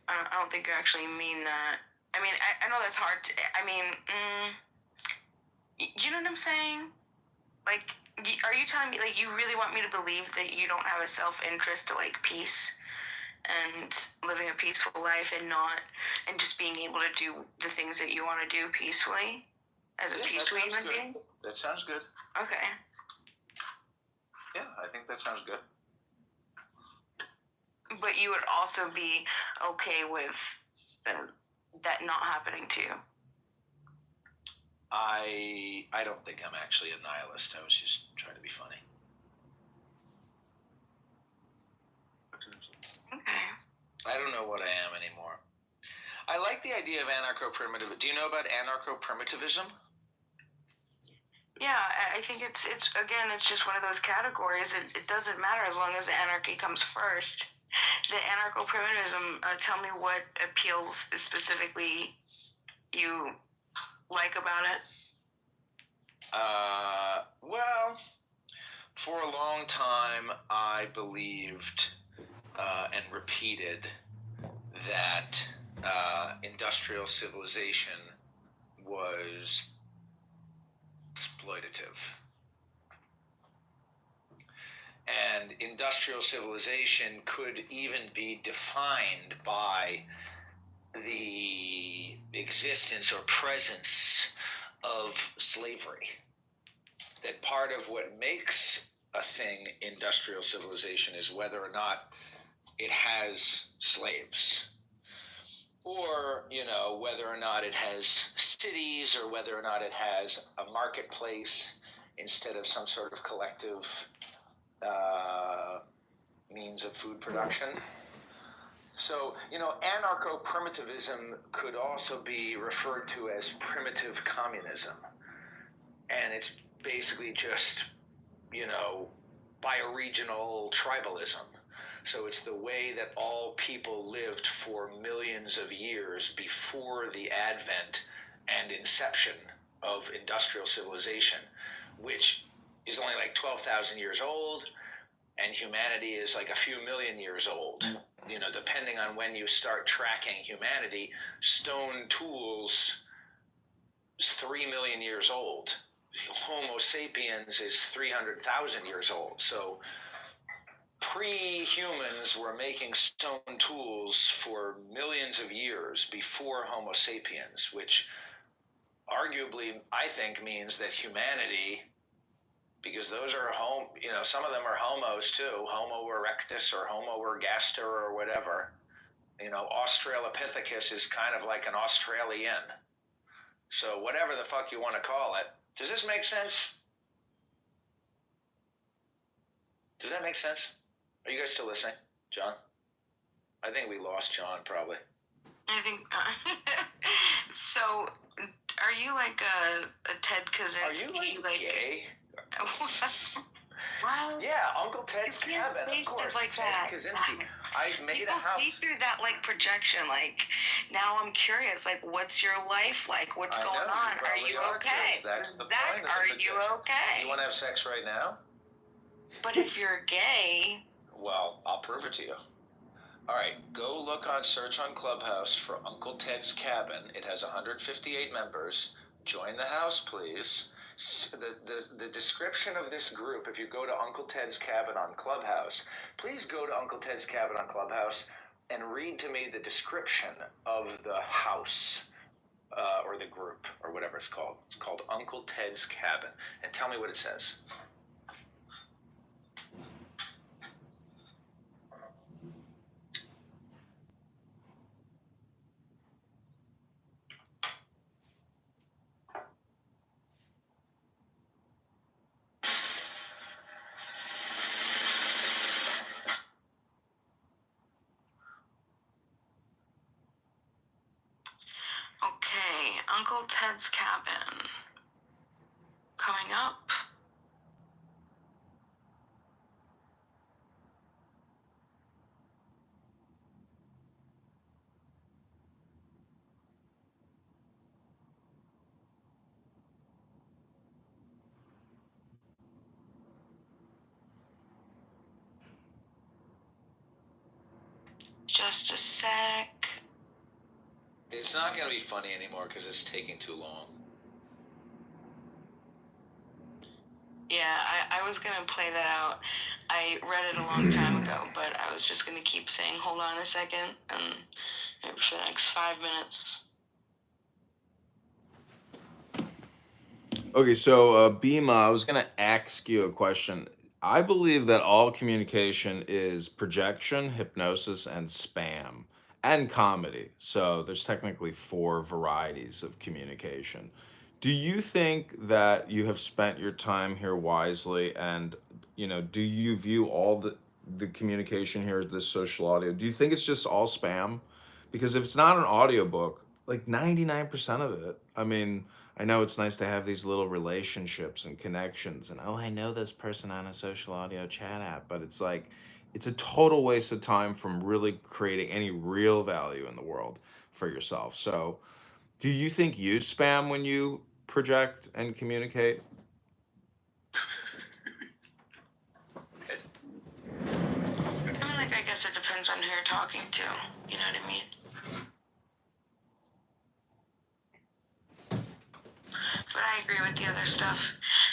I don't think you actually mean that. I mean, I know that's hard to, you know what I'm saying? Like, are you telling me, like, you really want me to believe that you don't have a self-interest to, like, peace and living a peaceful life and just being able to do the things that you want to do peacefully as a peaceful human being? That sounds good. Okay. Yeah, I think that sounds good. But you would also be okay with that not happening to you? I don't think I'm actually a nihilist. I was just trying to be funny. Okay. I don't know what I am anymore. I like the idea of anarcho-primitivism. Do you know about anarcho-primitivism? Yeah, I think it's again, it's just one of those categories. It doesn't matter as long as the anarchy comes first. The anarcho-primitivism, tell me what appeals specifically you like about it. Well, for a long time, I believed and repeated that industrial civilization was exploitative. And industrial civilization could even be defined by the existence or presence of slavery. That part of what makes a thing industrial civilization is whether or not it has slaves, or whether or not it has cities, or whether or not it has a marketplace instead of some sort of collective means of food production. So, anarcho-primitivism could also be referred to as primitive communism. And it's basically just, bioregional tribalism. So it's the way that all people lived for millions of years before the advent and inception of industrial civilization, which is only like 12,000 years old, and humanity is like a few million years old. Depending on when you start tracking humanity, stone tools is 3 million years old. Homo sapiens is 300,000 years old. So pre-humans were making stone tools for millions of years before Homo sapiens, which arguably, I think, means that humanity, because those are some of them are homos too, Homo erectus or Homo ergaster or whatever. Australopithecus is kind of like an Australian. So whatever the fuck you want to call it. Does this make sense? Does that make sense? Are you guys still listening, John? I think we lost John, probably. I think. So, are you like a Ted Kaczynski? Are you like gay? What? Yeah, Uncle Ted's Cabin, of course. Like Ted that. Kaczynski. I made People a house. see through that like projection. Like, now I'm curious. Like, what's your life like? What's going on? Are you okay? Kids. That's the Zach, point of the are projection. you okay? You want to have sex right now? But if you're gay. Well, I'll prove it to you. All right, go look on search on Clubhouse for Uncle Ted's Cabin. It has 158 members. Join the house, please. The description of this group, if you go to Uncle Ted's Cabin on Clubhouse, please go to Uncle Ted's Cabin on Clubhouse and read to me the description of the house or the group or whatever it's called. It's called Uncle Ted's Cabin. And tell me what it says. Okay, Uncle Ted's Cabin. Coming up. Just a sec. It's not going to be funny anymore because it's taking too long. Yeah, I was going to play that out. I read it a long time ago, but I was just going to keep saying, hold on a second, and maybe for the next 5 minutes. Okay, so Bima, I was going to ask you a question. I believe that all communication is projection, hypnosis, and spam, and comedy. So there's technically 4 varieties of communication. Do you think that you have spent your time here wisely, and do you view all the communication here, this social audio, do you think it's just all spam? Because if it's not an audiobook, like 99% of it, I mean, I know it's nice to have these little relationships and connections, and oh, I know this person on a social audio chat app, but it's like, it's a total waste of time from really creating any real value in the world for yourself. So, do you think you spam when you project and communicate? I mean, like, I guess it depends on who you're talking to. You know what I mean? But I agree with the other stuff,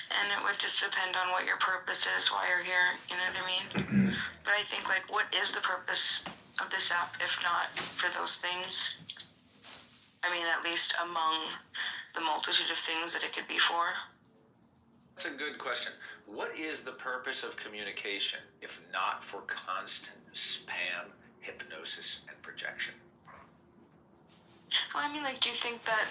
and it would just depend on what your purpose is, why you're here. You know what I mean? But I think, like, what is the purpose of this app if not for those things? I mean, at least among the multitude of things that it could be for. That's a good question. What is the purpose of communication if not for constant spam, hypnosis, and projection? Well, I mean, like, do you think that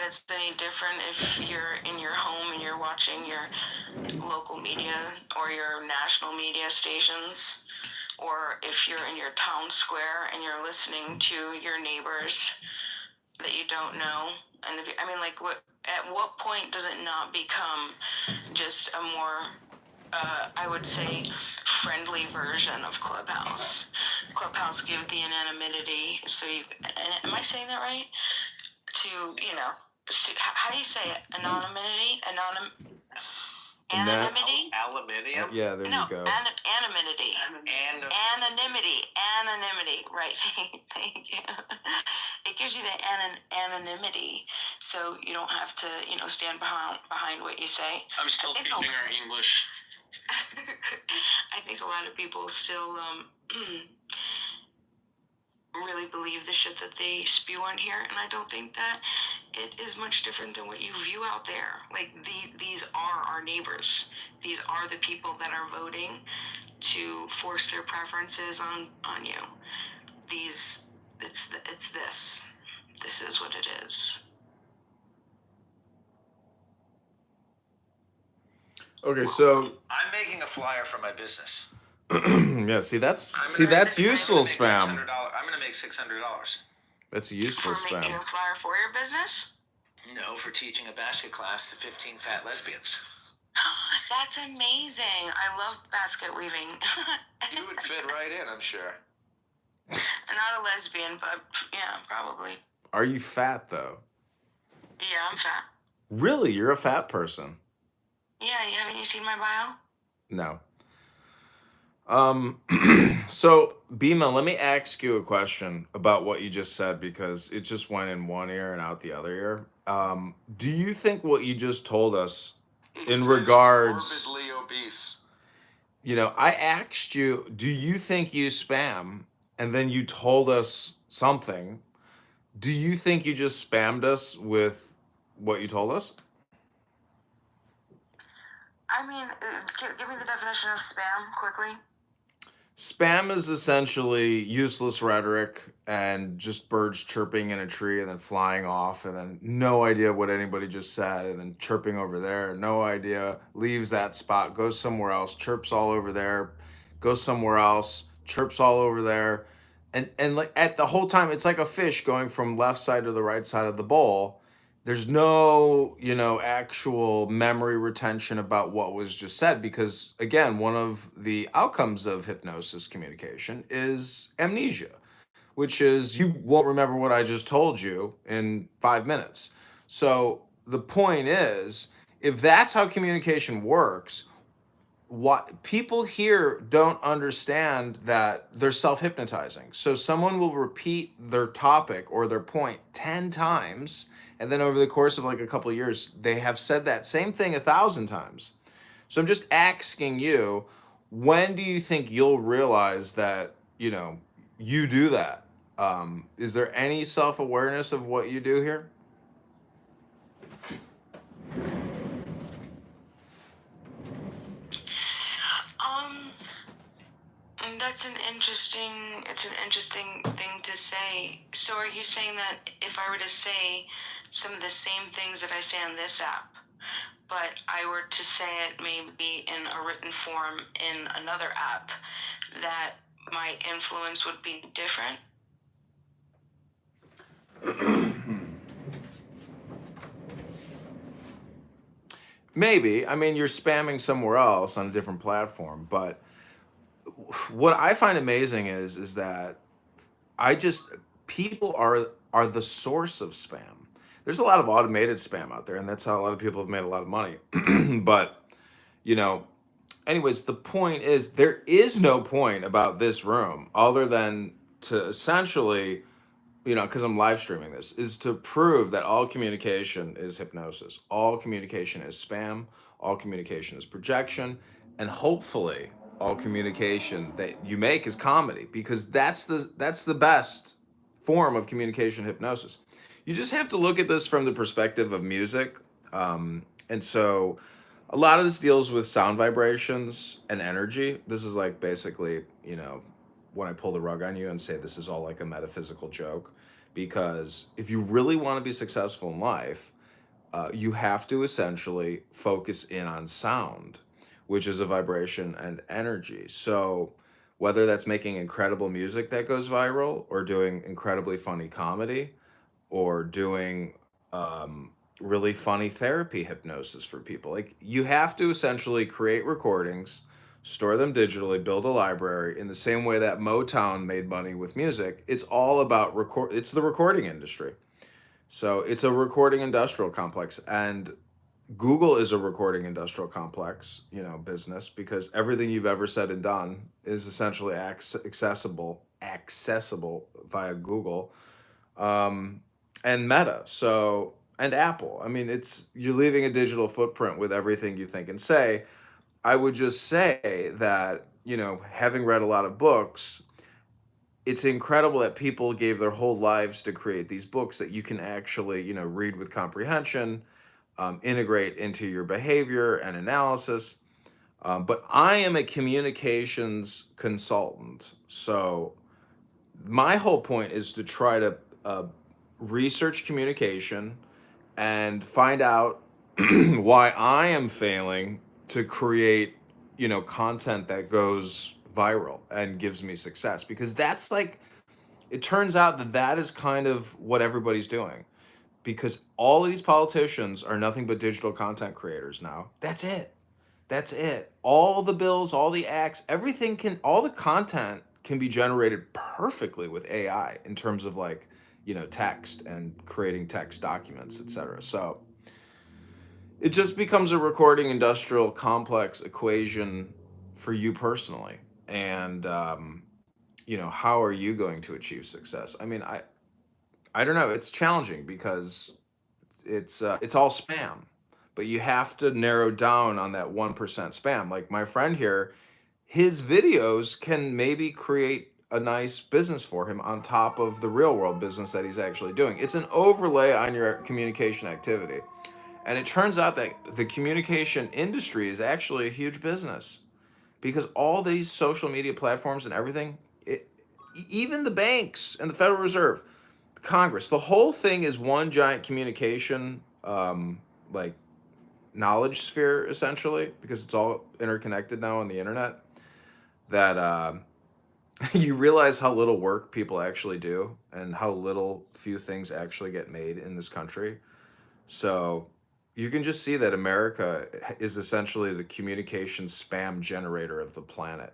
it's any different if you're in your home and you're watching your local media or your national media stations, or if you're in your town square and you're listening to your neighbors that you don't know? And I mean, like, at what point does it not become just a more, I would say, friendly version of Clubhouse? Clubhouse gives the anonymity, so you, am I saying that right? To, you know, how do you say it? Anonymity? Anonymity? Aluminium? Yeah, there you go. Anonymity. Anonymity. Right. Thank you. It gives you the anonymity, so you don't have to, you know, stand behind what you say. I'm still teaching her English. I think a lot of people still really believe the shit that they spew on here, and I don't think that it is much different than what you view out there. Like, these are our neighbors. These are the people that are voting to force their preferences on you. It's this. This is what it is. Okay, so I'm making a flyer for my business. yeah, that's useful spam. I'm gonna make $600. That's useful For spam. making a flyer for your business? No, for teaching a basket class to 15 fat lesbians. That's amazing. I love basket weaving. You would fit right in, I'm sure. Not a lesbian, but yeah, probably. Are you fat though? Yeah, I'm fat. Really? You're a fat person? Yeah, haven't you seen my bio? No. So Bima, let me ask you a question about what you just said, because it just went in one ear and out the other ear. Do you think what you just told us in regards, morbidly obese? you know, I asked you, do you think you spam? And then you told us something. Do you think you just spammed us with what you told us? I mean, give me the definition of spam quickly. Spam is essentially useless rhetoric and just birds chirping in a tree and then flying off, and then no idea what anybody just said, and then chirping over there, no idea, leaves that spot, goes somewhere else, chirps all over there, goes somewhere else, chirps all over there. And like at the whole time, it's like a fish going from left side to the right side of the bowl. There's no, you know, actual memory retention about what was just said, because again, one of the outcomes of hypnosis communication is amnesia, which is you won't remember what I just told you in 5 minutes. So the point is, if that's how communication works, what people here don't understand that they're self-hypnotizing. So someone will repeat their topic or their point 10 times, and then over the course of like a couple of years, they have said that same thing 1,000 times. So I'm just asking you, when do you think you'll realize that, you know, you do that? Is there any self-awareness of what you do here? That's an interesting thing to say. So are you saying that if I were to say some of the same things that I say on this app, but I were to say it maybe in a written form in another app, that my influence would be different? Maybe. I mean, you're spamming somewhere else on a different platform, but what I find amazing is that I just people are the source of spam. There's a lot of automated spam out there, and that's how a lot of people have made a lot of money. But you know, anyways, the point is there is no point about this room other than to essentially, because I'm live streaming this, is to prove that all communication is hypnosis, all communication is spam, all communication is projection, and hopefully all communication that you make is comedy, because that's the best form of communication hypnosis. You just have to look at this from the perspective of music. And so a lot of this deals with sound vibrations and energy. This is like basically, when I pull the rug on you and say this is all like a metaphysical joke. Because if you really want to be successful in life, you have to essentially focus in on sound, which is a vibration and energy. So whether that's making incredible music that goes viral, or doing incredibly funny comedy, or doing really funny therapy hypnosis for people. Like, you have to essentially create recordings, store them digitally, build a library in the same way that Motown made money with music. It's all about it's the recording industry. So it's a recording industrial complex, and Google is a recording industrial complex, business, because everything you've ever said and done is essentially accessible via Google, um, and Meta. So, and Apple. I mean, you're leaving a digital footprint with everything you think and say. I would just say that, having read a lot of books, it's incredible that people gave their whole lives to create these books that you can actually, read with comprehension, integrate into your behavior and analysis. But I am a communications consultant. So my whole point is to try to research communication and find out why I am failing to create, content that goes viral and gives me success. Because that's like, it turns out that is kind of what everybody's doing. Because all of these politicians are nothing but digital content creators now. That's it. That's it. All the bills, all the acts, all the content can be generated perfectly with AI in terms of like, text and creating text documents, etc. So it just becomes a recording industrial complex equation for you personally. And, how are you going to achieve success? I mean, I don't know. It's challenging because it's all spam, but you have to narrow down on that 1% spam. Like my friend here, his videos can maybe create a nice business for him on top of the real world business that he's actually doing. It's an overlay on your communication activity. And it turns out that the communication industry is actually a huge business, because all these social media platforms and everything, even the banks and the Federal Reserve, Congress, the whole thing is one giant communication, like knowledge sphere, essentially, because it's all interconnected now on the internet. That you realize how little work people actually do, and how few things actually get made in this country. So you can just see that America is essentially the communication spam generator of the planet.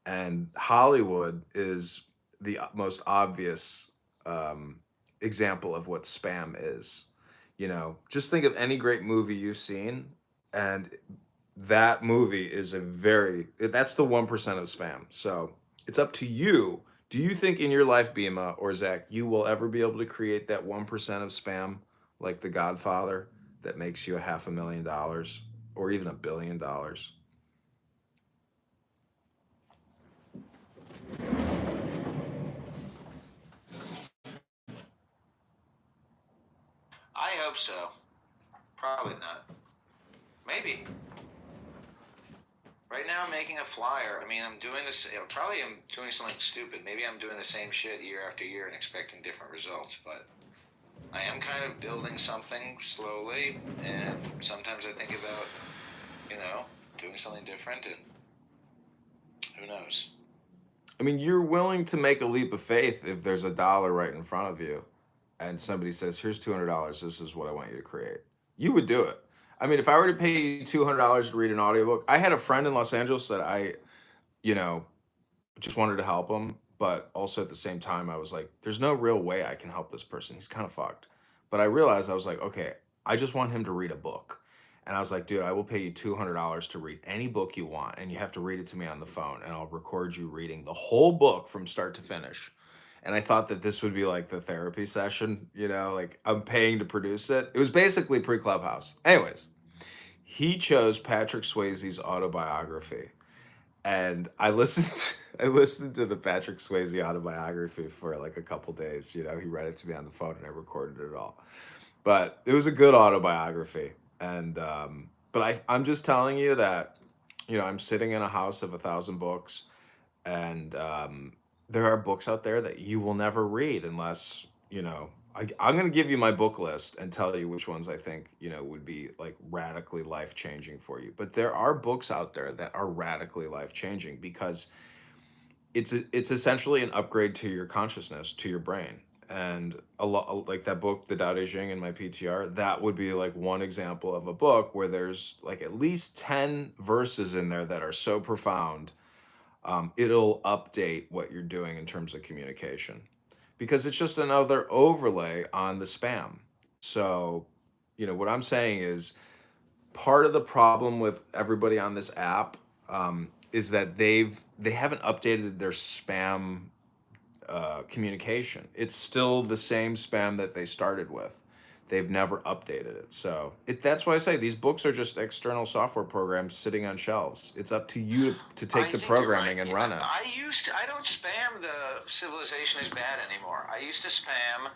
And Hollywood is the most obvious example of what spam is. Just think of any great movie you've seen, and that movie is that's the 1% of spam. So it's up to you. Do you think in your life, Bima or Zach, you will ever be able to create that 1% of spam like The Godfather that makes you $500,000 or even $1 billion? I hope so. Probably not. Maybe. Right now I'm making a flyer. I mean, I'm doing this. Probably I'm doing something stupid. Maybe I'm doing the same shit year after year and expecting different results. But I am kind of building something slowly. And sometimes I think about, doing something different. And who knows? I mean, you're willing to make a leap of faith if there's $1 right in front of you and somebody says, here's $200, this is what I want you to create. You would do it. I mean, if I were to pay you $200 to read an audiobook, I had a friend in Los Angeles that you know, just wanted to help him, but also at the same time, I was like, there's no real way I can help this person. He's kind of fucked. But I realized I was like, okay, I just want him to read a book. And I was like, dude, I will pay you $200 to read any book you want, and you have to read it to me on the phone, and I'll record you reading the whole book from start to finish. And I thought that this would be like the therapy session, like I'm paying to produce it. It was basically pre Clubhouse. Anyways, he chose Patrick Swayze's autobiography, and I listened I listened to the Patrick Swayze autobiography for like a couple days. He read it to me on the phone, and I recorded it all. But it was a good autobiography. And but I'm just telling you that I'm sitting in a house of 1,000 books, and there are books out there that you will never read unless I'm going to give you my book list and tell you which ones I think would be like radically life changing for you. But there are books out there that are radically life changing because it's essentially an upgrade to your consciousness, to your brain. And a lot like that book, The Tao Te Ching, in my PTR, that would be like one example of a book where there's like at least 10 verses in there that are so profound. It'll update what you're doing in terms of communication, because it's just another overlay on the spam. So, what I'm saying is part of the problem with everybody on this app is that they haven't updated their spam communication. It's still the same spam that they started with. They've never updated it. So that's why I say these books are just external software programs sitting on shelves. It's up to you to take the programming and run it. I don't spam the civilization is bad anymore. I used to spam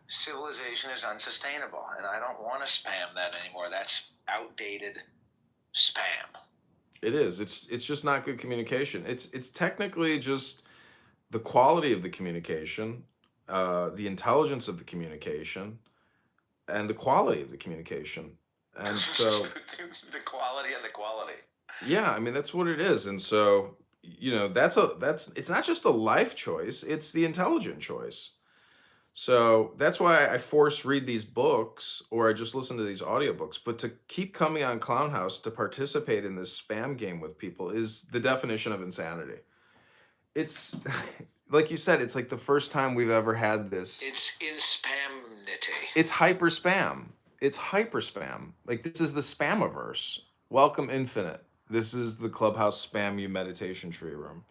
civilization is unsustainable, and I don't want to spam that anymore. That's outdated spam. It is. It's just not good communication. It's technically just the quality of the communication, the intelligence of the communication, and the quality of the communication. And so the quality of the quality. Yeah, I mean that's what it is. And so, it's not just a life choice, it's the intelligent choice. So that's why I force read these books, or I just listen to these audiobooks. But to keep coming on Clown House to participate in this spam game with people is the definition of insanity. It's like you said, it's like the first time we've ever had this. It's in spamnity. It's hyper spam. It's hyper spam. Like, this is the spamiverse. Welcome, Infinite. This is the Clubhouse Spam You Meditation Tree Room.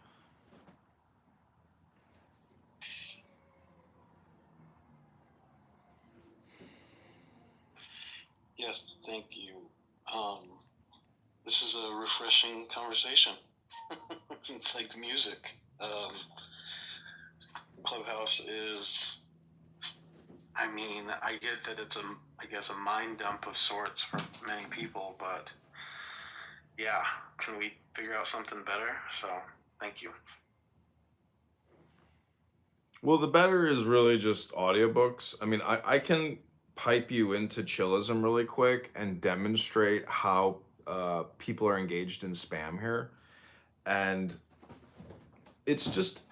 Yes, thank you. This is a refreshing conversation. It's like music. Clubhouse is, I get that it's a mind dump of sorts for many people, but yeah, can we figure out something better? So, thank you. Well, the better is really just audiobooks. I mean, I can pipe you into chillism really quick and demonstrate how people are engaged in spam here. And it's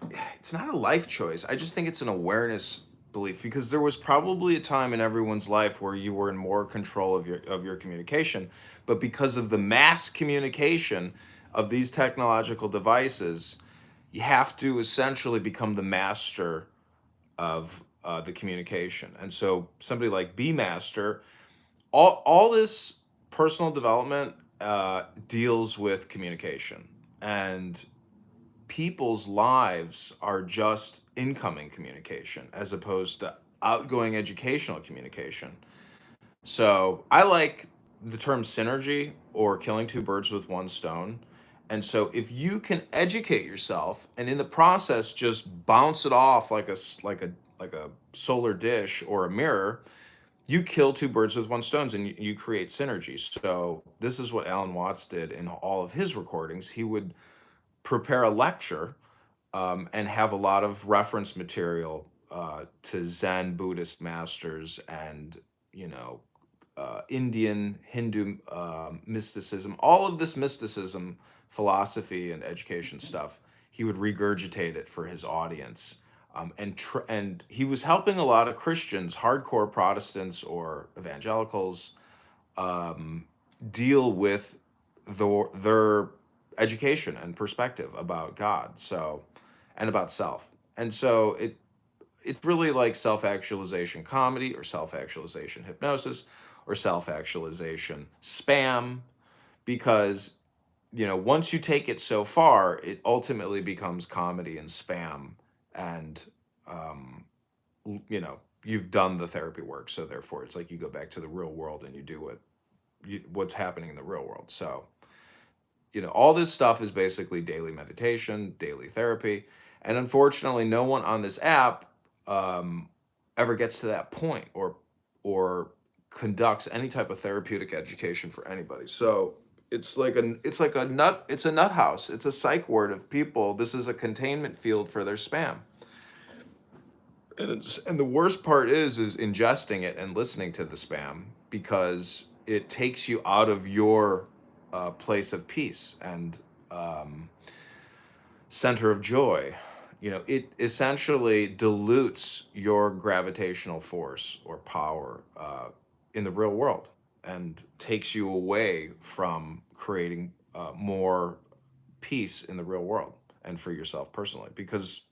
not a life choice. I just think it's an awareness belief, because there was probably a time in everyone's life where you were in more control of your communication, but because of the mass communication of these technological devices, you have to essentially become the master of the communication. And so somebody like B Master, all this personal development deals with communication, and people's lives are just incoming communication as opposed to outgoing educational communication. So I like the term synergy, or killing two birds with one stone. And so if you can educate yourself and in the process just bounce it off like a solar dish or a mirror, you kill two birds with one stone, and you create synergy. So this is what Alan Watts did in all of his recordings. He would prepare a lecture and have a lot of reference material to Zen Buddhist masters and Indian, Hindu mysticism, all of this mysticism, philosophy, and education stuff. He would regurgitate it for his audience. And he was helping a lot of Christians, hardcore Protestants or evangelicals, deal with their education and perspective about God, so, and about self. And so it's really like self-actualization comedy, or self-actualization hypnosis, or self-actualization spam, because once you take it so far, it ultimately becomes comedy and spam, and um, you've done the therapy work, so therefore it's like you go back to the real world and you do what's happening in the real world. So all this stuff is basically daily meditation, daily therapy, and unfortunately, no one on this app um, ever gets to that point, or conducts any type of therapeutic education for anybody. So it's a nut house. It's a psych ward of people. This is a containment field for their spam. And the worst part is ingesting it and listening to the spam, because it takes you out of your place of peace and um, center of joy. It essentially dilutes your gravitational force or power in the real world, and takes you away from creating more peace in the real world and for yourself personally, because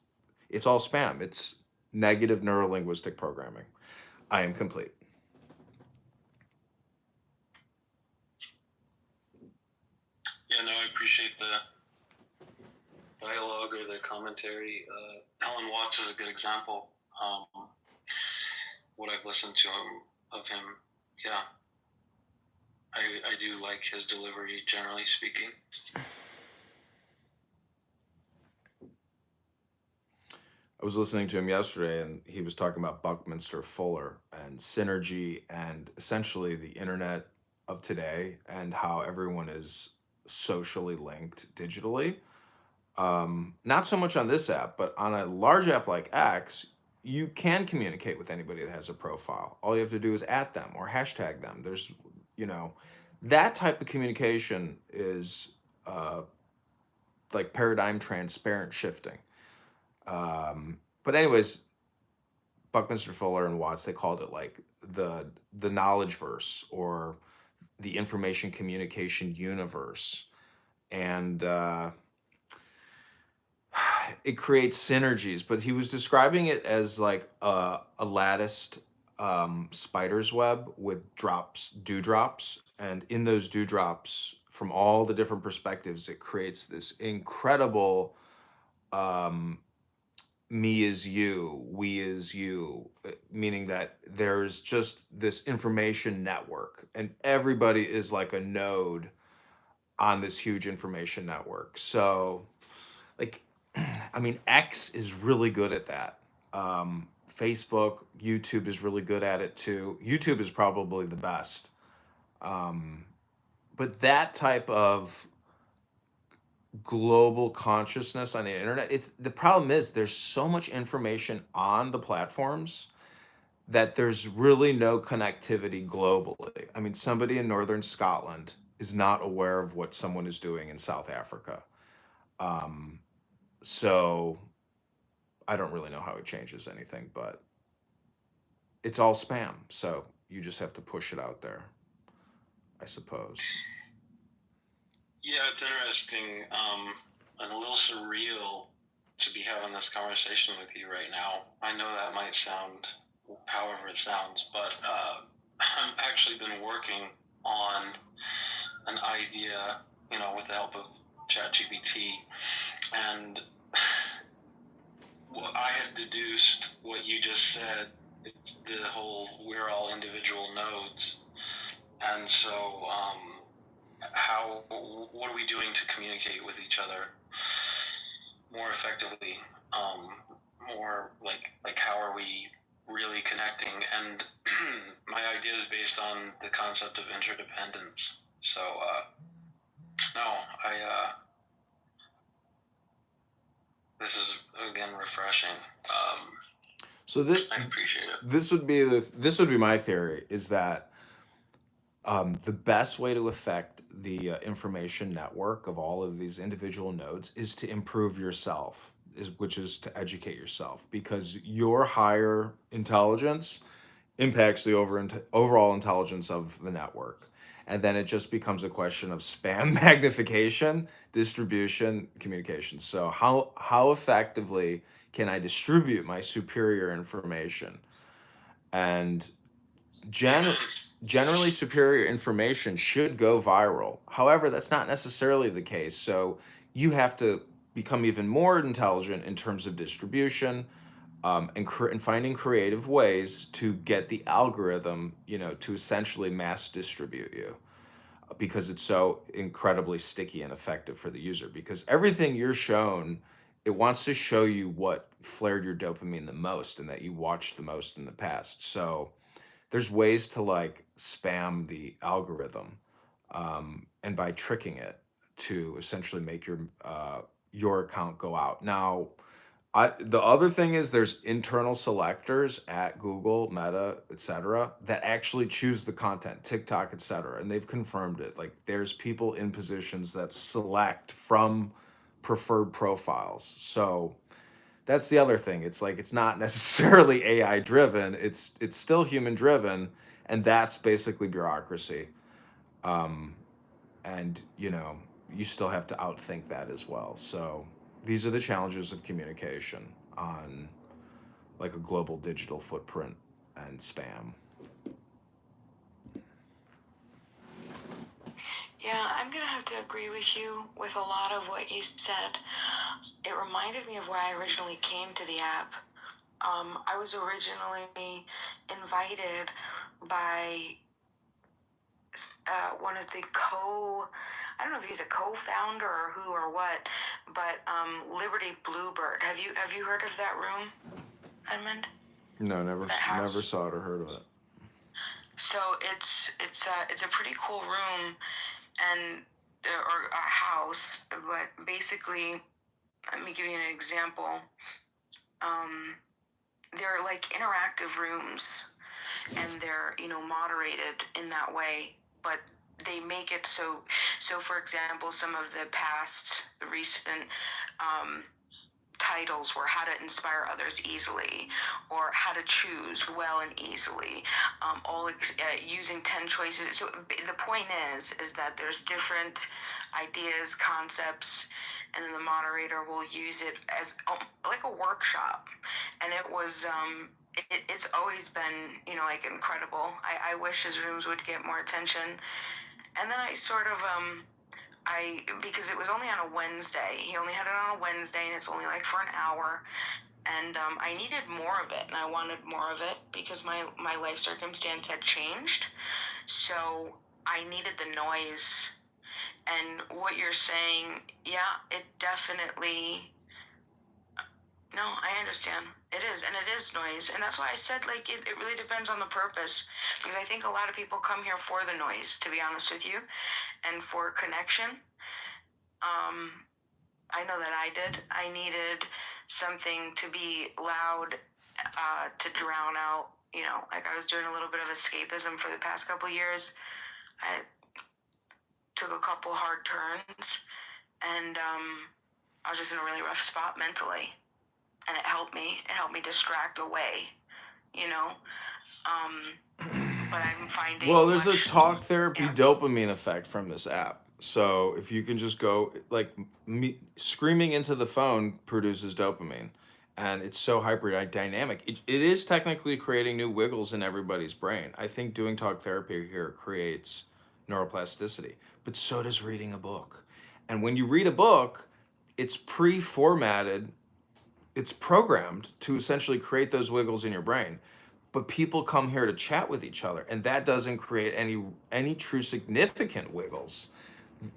it's all spam. It's negative neurolinguistic programming. I am complete. Yeah, no, I appreciate the dialogue or the commentary. Alan Watts is a good example. What I've listened to of him, yeah, I do like his delivery, generally speaking. I was listening to him yesterday, and he was talking about Buckminster Fuller and synergy, and essentially the internet of today, and how everyone is socially linked digitally. Not so much on this app, but on a large app like X, you can communicate with anybody that has a profile. All you have to do is @ them or hashtag them. There's, that type of communication is like paradigm transparent shifting. But anyways, Buckminster Fuller and Watts, they called it like the knowledge verse, or the information communication universe. And it creates synergies, but he was describing it as like a latticed spider's web with dewdrops, and in those dewdrops, from all the different perspectives, it creates this incredible um, me is you, we is you, meaning that there's just this information network, and everybody is like a node on this huge information network. So, like, I mean, X is really good at that. Facebook, YouTube is really good at it too. YouTube is probably the best. But that type of global consciousness on the internet, the problem is there's so much information on the platforms that there's really no connectivity globally. I mean, somebody in northern Scotland is not aware of what someone is doing in South Africa. So I don't really know how it changes anything, but it's all spam. So you just have to push it out there, I suppose. Yeah, it's interesting and a little surreal to be having this conversation with you right now. I know that might sound however it sounds, but I've actually been working on an idea, with the help of ChatGPT, and I had deduced what you just said, the whole we're all individual nodes, and so what are we doing to communicate with each other more effectively? More like how are we really connecting? And my idea is based on the concept of interdependence. So this is again refreshing. So this, I appreciate it. This would be my theory, is that the best way to affect the information network of all of these individual nodes is to improve yourself, which is to educate yourself, because your higher intelligence impacts the overall intelligence of the network. And then it just becomes a question of spam magnification, distribution, communication. So how effectively can I distribute my superior information? And generally superior information should go viral. However, that's not necessarily the case. So you have to become even more intelligent in terms of distribution, and finding creative ways to get the algorithm, to essentially mass distribute you, because it's so incredibly sticky and effective for the user. Because everything you're shown, it wants to show you what flared your dopamine the most and that you watched the most in the past. So there's ways to like spam the algorithm, and by tricking it to essentially make your account go out. Now, the other thing is there's internal selectors at Google, Meta, etc., that actually choose the content, TikTok, etc., and they've confirmed it. Like there's people in positions that select from preferred profiles. So that's the other thing. It's like it's not necessarily AI driven. It's still human driven, and that's basically bureaucracy. Um, and you still have to outthink that as well. So these are the challenges of communication on like a global digital footprint and spam. Yeah, I'm gonna have to agree with you with a lot of what you said. It reminded me of why I originally came to the app. I was originally invited by one of the I don't know if he's a co-founder or who or what, but Liberty Bluebird. Have you heard of that room, Edmund? No, never saw it or heard of it. So it's a pretty cool room, and or a house, but basically, let me give you an example. They're like interactive rooms, and they're moderated in that way, but they make it so for example, some of the recent titles were how to inspire others easily, or how to choose well and easily, using 10 choices. So the point is that there's different ideas, concepts, and then the moderator will use it as like a workshop. And it was it's always been like incredible. I wish his rooms would get more attention. And then I sort of because it was only on a Wednesday. He only had it on a Wednesday, and it's only like for an hour. And I needed more of it, and I wanted more of it because my life circumstance had changed. So I needed the noise. And what you're saying, yeah, it definitely. No, I understand. It is, and it is noise. And that's why I said, like, it really depends on the purpose. Because I think a lot of people come here for the noise, to be honest with you, and for connection. I know that I did. I needed something to be loud, to drown out, like I was doing a little bit of escapism for the past couple years. I took a couple hard turns, and I was just in a really rough spot mentally. And it helped me distract away, but I'm finding. Well, there's a talk therapy dopamine effect from this app. So if you can just go, like, screaming into the phone produces dopamine, and it's so hyper dynamic. It is technically creating new wiggles in everybody's brain. I think doing talk therapy here creates neuroplasticity, but so does reading a book. And when you read a book, it's pre-formatted, it's programmed to essentially create those wiggles in your brain. But people come here to chat with each other, and that doesn't create any true significant wiggles.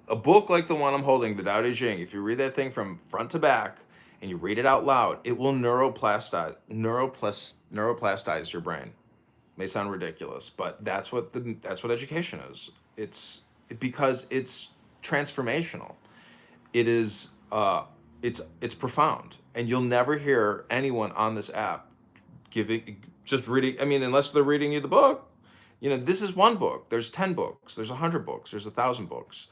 A book like the one I'm holding, the Tao Te Ching, if you read that thing from front to back and you read it out loud, it will neuroplastize your brain. May sound ridiculous, but that's what education is. Because it's transformational. It is it's profound, and you'll never hear anyone on this app just reading. I mean, unless they're reading you the book. This is one book. There's 10 books. There's 100 books. There's 1,000 books,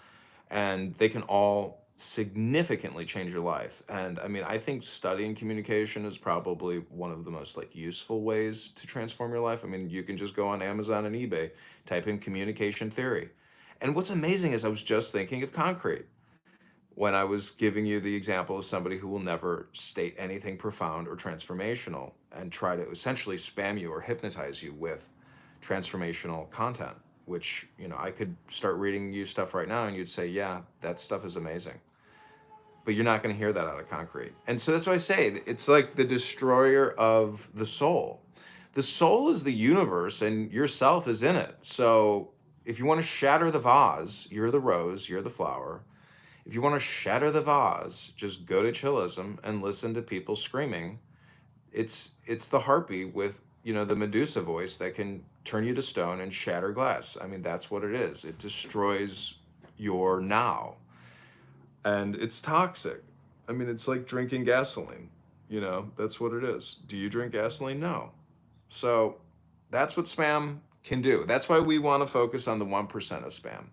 and they can all significantly change your life. And I mean, I think studying communication is probably one of the most like useful ways to transform your life. I mean, you can just go on Amazon and eBay, type in communication theory, And what's amazing is I was just thinking of concrete when I was giving you the example of somebody who will never state anything profound or transformational and try to essentially spam you or hypnotize you with transformational content, which, I could start reading you stuff right now and you'd say, yeah, that stuff is amazing. But you're not going to hear that out of concrete. And so that's why I say it's like the destroyer of the soul. The soul is the universe and yourself is in it. So if you want to shatter the vase, you're the rose, you're the flower. If you want to shatter the vase, just go to Chillism and listen to people screaming. It's the harpy with, the Medusa voice that can turn you to stone and shatter glass. I mean, that's what it is. It destroys your now. And it's toxic. I mean, it's like drinking gasoline. That's what it is. Do you drink gasoline? No. So that's what spam can do. That's why we want to focus on the 1% of spam.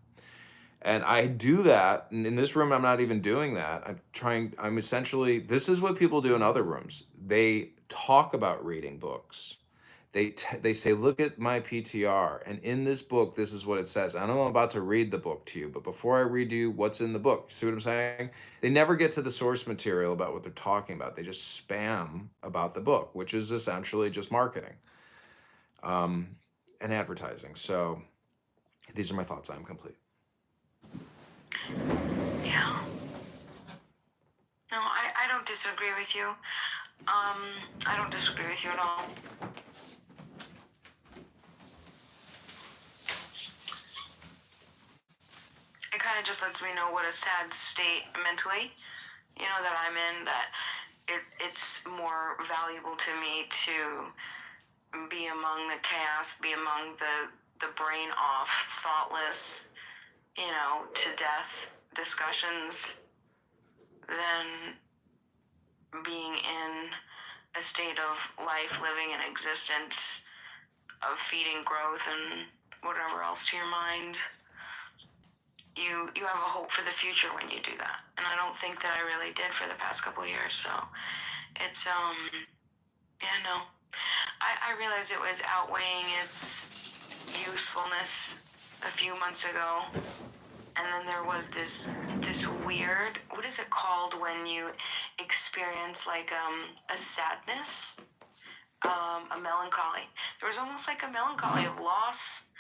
And I do that. And in this room, I'm not even doing that. I'm essentially, this is what people do in other rooms. They talk about reading books. They say, look at my PTR. And in this book, this is what it says. I know I'm about to read the book to you, but before I read you what's in the book, see what I'm saying? They never get to the source material about what they're talking about. They just spam about the book, which is essentially just marketing and advertising. So these are my thoughts. I'm complete. Yeah. No, I don't disagree with you. I don't disagree with you at all. It kind of just lets me know what a sad state mentally, that I'm in, that it's more valuable to me to be among the chaos, be among the brain off, thoughtless, to death discussions than being in a state of life, living in existence, of feeding growth and whatever else to your mind. You have a hope for the future when you do that, and I don't think that I really did for the past couple of years. So it's I realized it was outweighing its usefulness a few months ago. And then there was this weird, what is it called when you experience like a sadness, a melancholy. There was almost like a melancholy of loss,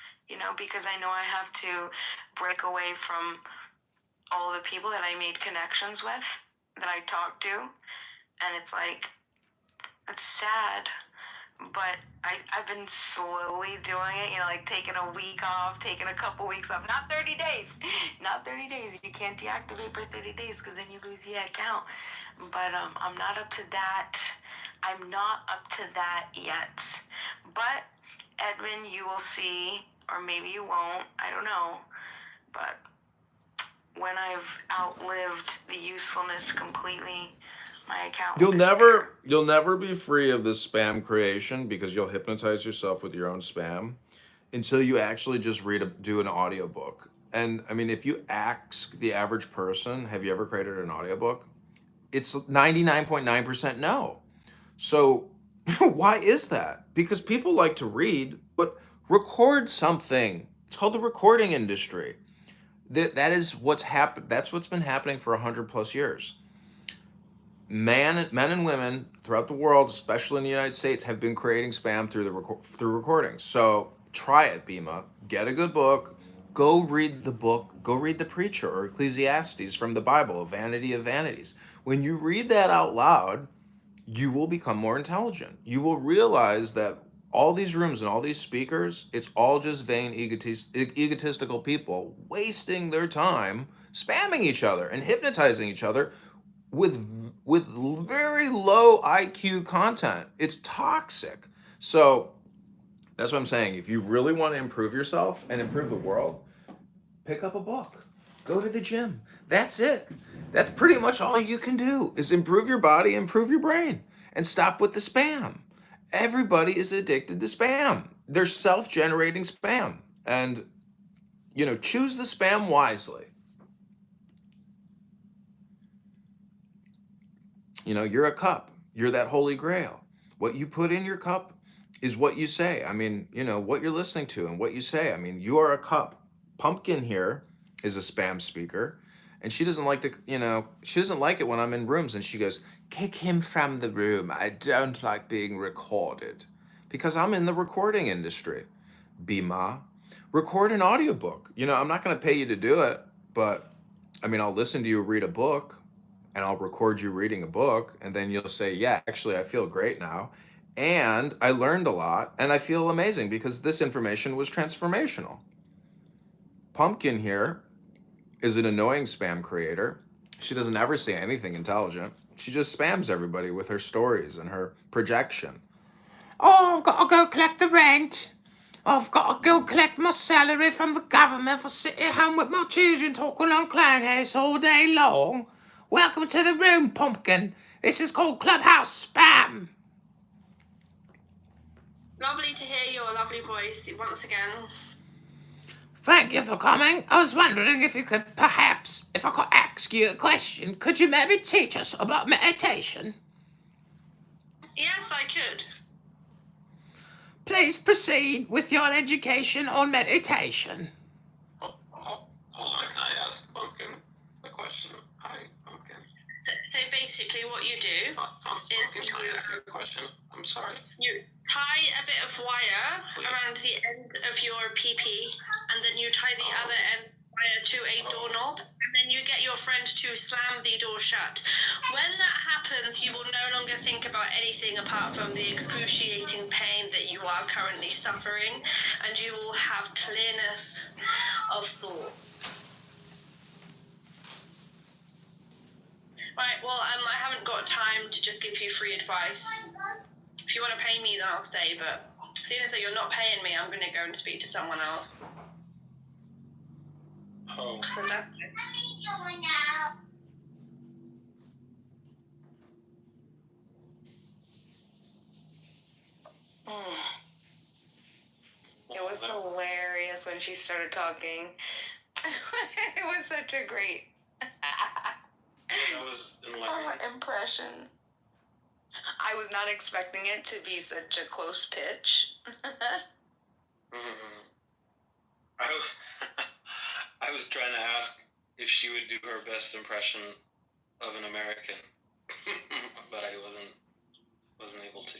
because I know I have to break away from all the people that I made connections with, that I talked to. And it's like, it's sad. But I've been slowly doing it, like taking a week off, taking a couple weeks off. Not 30 days. Not 30 days. You can't deactivate for 30 days because then you lose your account. But I'm not up to that. I'm not up to that yet. But, Edmund, you will see, or maybe you won't. I don't know. But when I've outlived the usefulness completely, my account will disappear. You'll never be free of this spam creation because you'll hypnotize yourself with your own spam until you actually just do an audiobook. And I mean, if you ask the average person, have you ever created an audiobook? It's 99.9% no. So why is that? Because people like to read, but record something. It's called the recording industry. That is what's happened. That's what's been happening for 100 plus years. Men and women throughout the world, especially in the United States, have been creating spam through recordings. So try it, Bima. Get a good book. Go read the book. Go read The Preacher or Ecclesiastes from the Bible, A Vanity of Vanities. When you read that out loud, you will become more intelligent. You will realize that all these rooms and all these speakers, it's all just vain, egotistical people wasting their time spamming each other and hypnotizing each other with very low IQ content. It's toxic. So that's what I'm saying. If you really want to improve yourself and improve the world, pick up a book. Go to the gym. That's it. That's pretty much all you can do is improve your body, improve your brain, and stop with the spam. Everybody is addicted to spam. They're self-generating spam. And, choose the spam wisely. You're a cup. You're that holy grail. What you put in your cup is what you say. I mean, what you're listening to and what you say. I mean, you are a cup. Pumpkin here is a spam speaker, and she doesn't like to, she doesn't like it when I'm in rooms, and she goes, "Kick him from the room. I don't like being recorded." Because I'm in the recording industry. Bima, record an audiobook. I'm not going to pay you to do it, but I mean, I'll listen to you read a book, and I'll record you reading a book, and then you'll say, "Yeah, actually, I feel great now. And I learned a lot, and I feel amazing because this information was transformational." Pumpkin here is an annoying spam creator. She doesn't ever say anything intelligent. She just spams everybody with her stories and her projection. "Oh, I've got to go collect the rent. I've got to go collect my salary from the government for sitting at home with my children talking on Clownhouse all day long. Welcome to the room, Pumpkin. This is called Clubhouse Spam." Lovely to hear your lovely voice once again. Thank you for coming. I was wondering if you could perhaps, if I could ask you a question, could you maybe teach us about meditation? Yes, I could. Please proceed with your education on meditation. Hold on, can I ask Pumpkin a question? Hi, Pumpkin. So basically what you do Pumpkin, can I ask you a question? I'm sorry. You tie a bit of wire around the end of your PP, and then you tie the other end wire to a doorknob, and then you get your friend to slam the door shut. When that happens, you will no longer think about anything apart from the excruciating pain that you are currently suffering, and you will have clearness of thought. Right, well, I haven't got time to just give you free advice. If you want to pay me, then I'll stay, but seeing as though you're not paying me, I'm going to go and speak to someone else. Oh. So that's it. It was hilarious when she started talking. It was such a great That was enlightening. impression. I was not expecting it to be such a close pitch. I was trying to ask if she would do her best impression of an American, but I wasn't able to.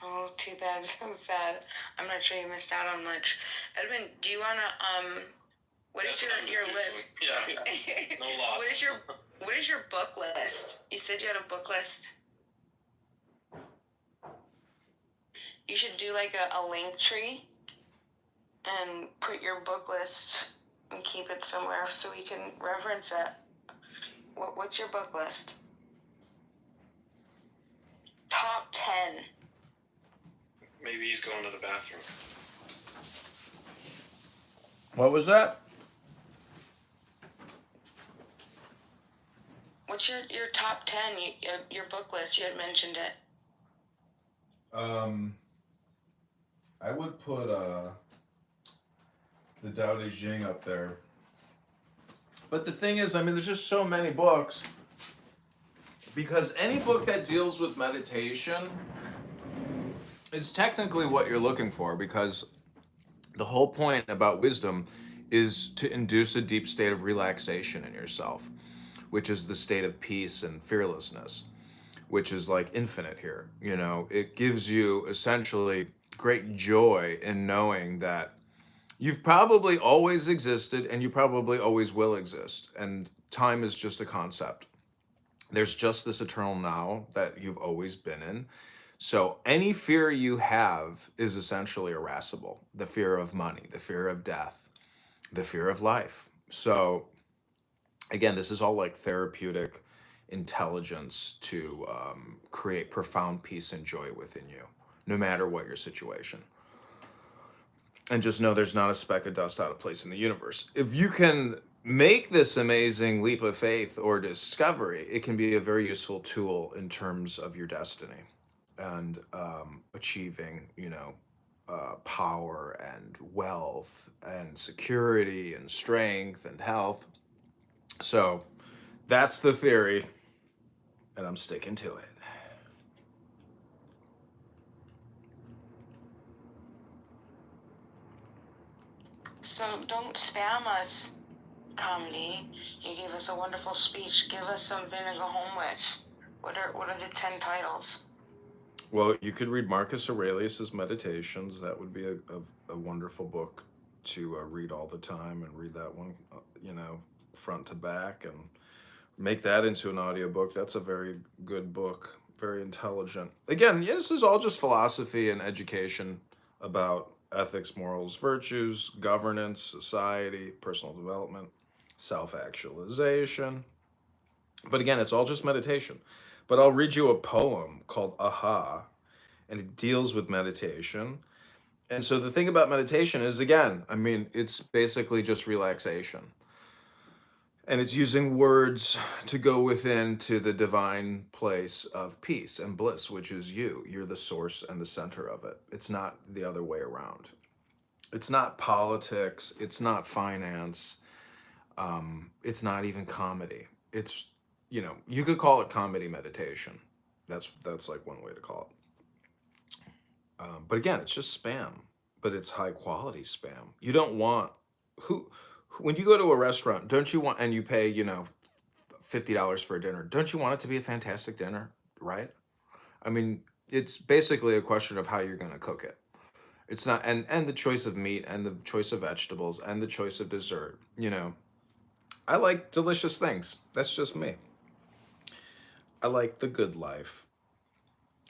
Oh, too bad. So sad. I'm not sure you missed out on much. Edwin, do you wanna what is your list? Yeah. No loss. What is your book list? You said you had a book list. You should do like a link tree and put your book list and keep it somewhere so we can reference it. What's your book list? Top 10. Maybe he's going to the bathroom. What was that? What's your top 10? Your book list. You had mentioned it. I would put the Tao Te Ching up there. But the thing is, I mean, there's just so many books. Because any book that deals with meditation is technically what you're looking for, because the whole point about wisdom is to induce a deep state of relaxation in yourself, which is the state of peace and fearlessness, which is like infinite here. It gives you essentially great joy in knowing that you've probably always existed and you probably always will exist. And time is just a concept. There's just this eternal now that you've always been in. So any fear you have is essentially irascible. The fear of money, the fear of death, the fear of life. So again, this is all like therapeutic intelligence to create profound peace and joy within you, no matter what your situation. And just know there's not a speck of dust out of place in the universe. If you can make this amazing leap of faith or discovery, it can be a very useful tool in terms of your destiny and achieving, power and wealth and security and strength and health. So that's the theory, and I'm sticking to it. So don't spam us, comedy. You gave us a wonderful speech. Give us something to go home with. What are the 10 titles? Well, you could read Marcus Aurelius's Meditations. That would be a wonderful book to read all the time, and read that one, front to back, and make that into an audiobook. That's a very good book, very intelligent. Again, this is all just philosophy and education about ethics, morals, virtues, governance, society, personal development, self-actualization. But again, it's all just meditation. But I'll read you a poem called Aha, and it deals with meditation. And so the thing about meditation is, again, I mean, it's basically just relaxation. And it's using words to go within to the divine place of peace and bliss, which is you. You're the source and the center of it. It's not the other way around. It's not politics. It's not finance. It's not even comedy. It's, you could call it comedy meditation. That's like one way to call it. But again, it's just spam, but it's high quality spam. You don't want when you go to a restaurant, don't you want, and you pay, $50 for a dinner, don't you want it to be a fantastic dinner, right? I mean, it's basically a question of how you're going to cook it. It's not, and the choice of meat, and the choice of vegetables, and the choice of dessert. I like delicious things. That's just me. I like the good life,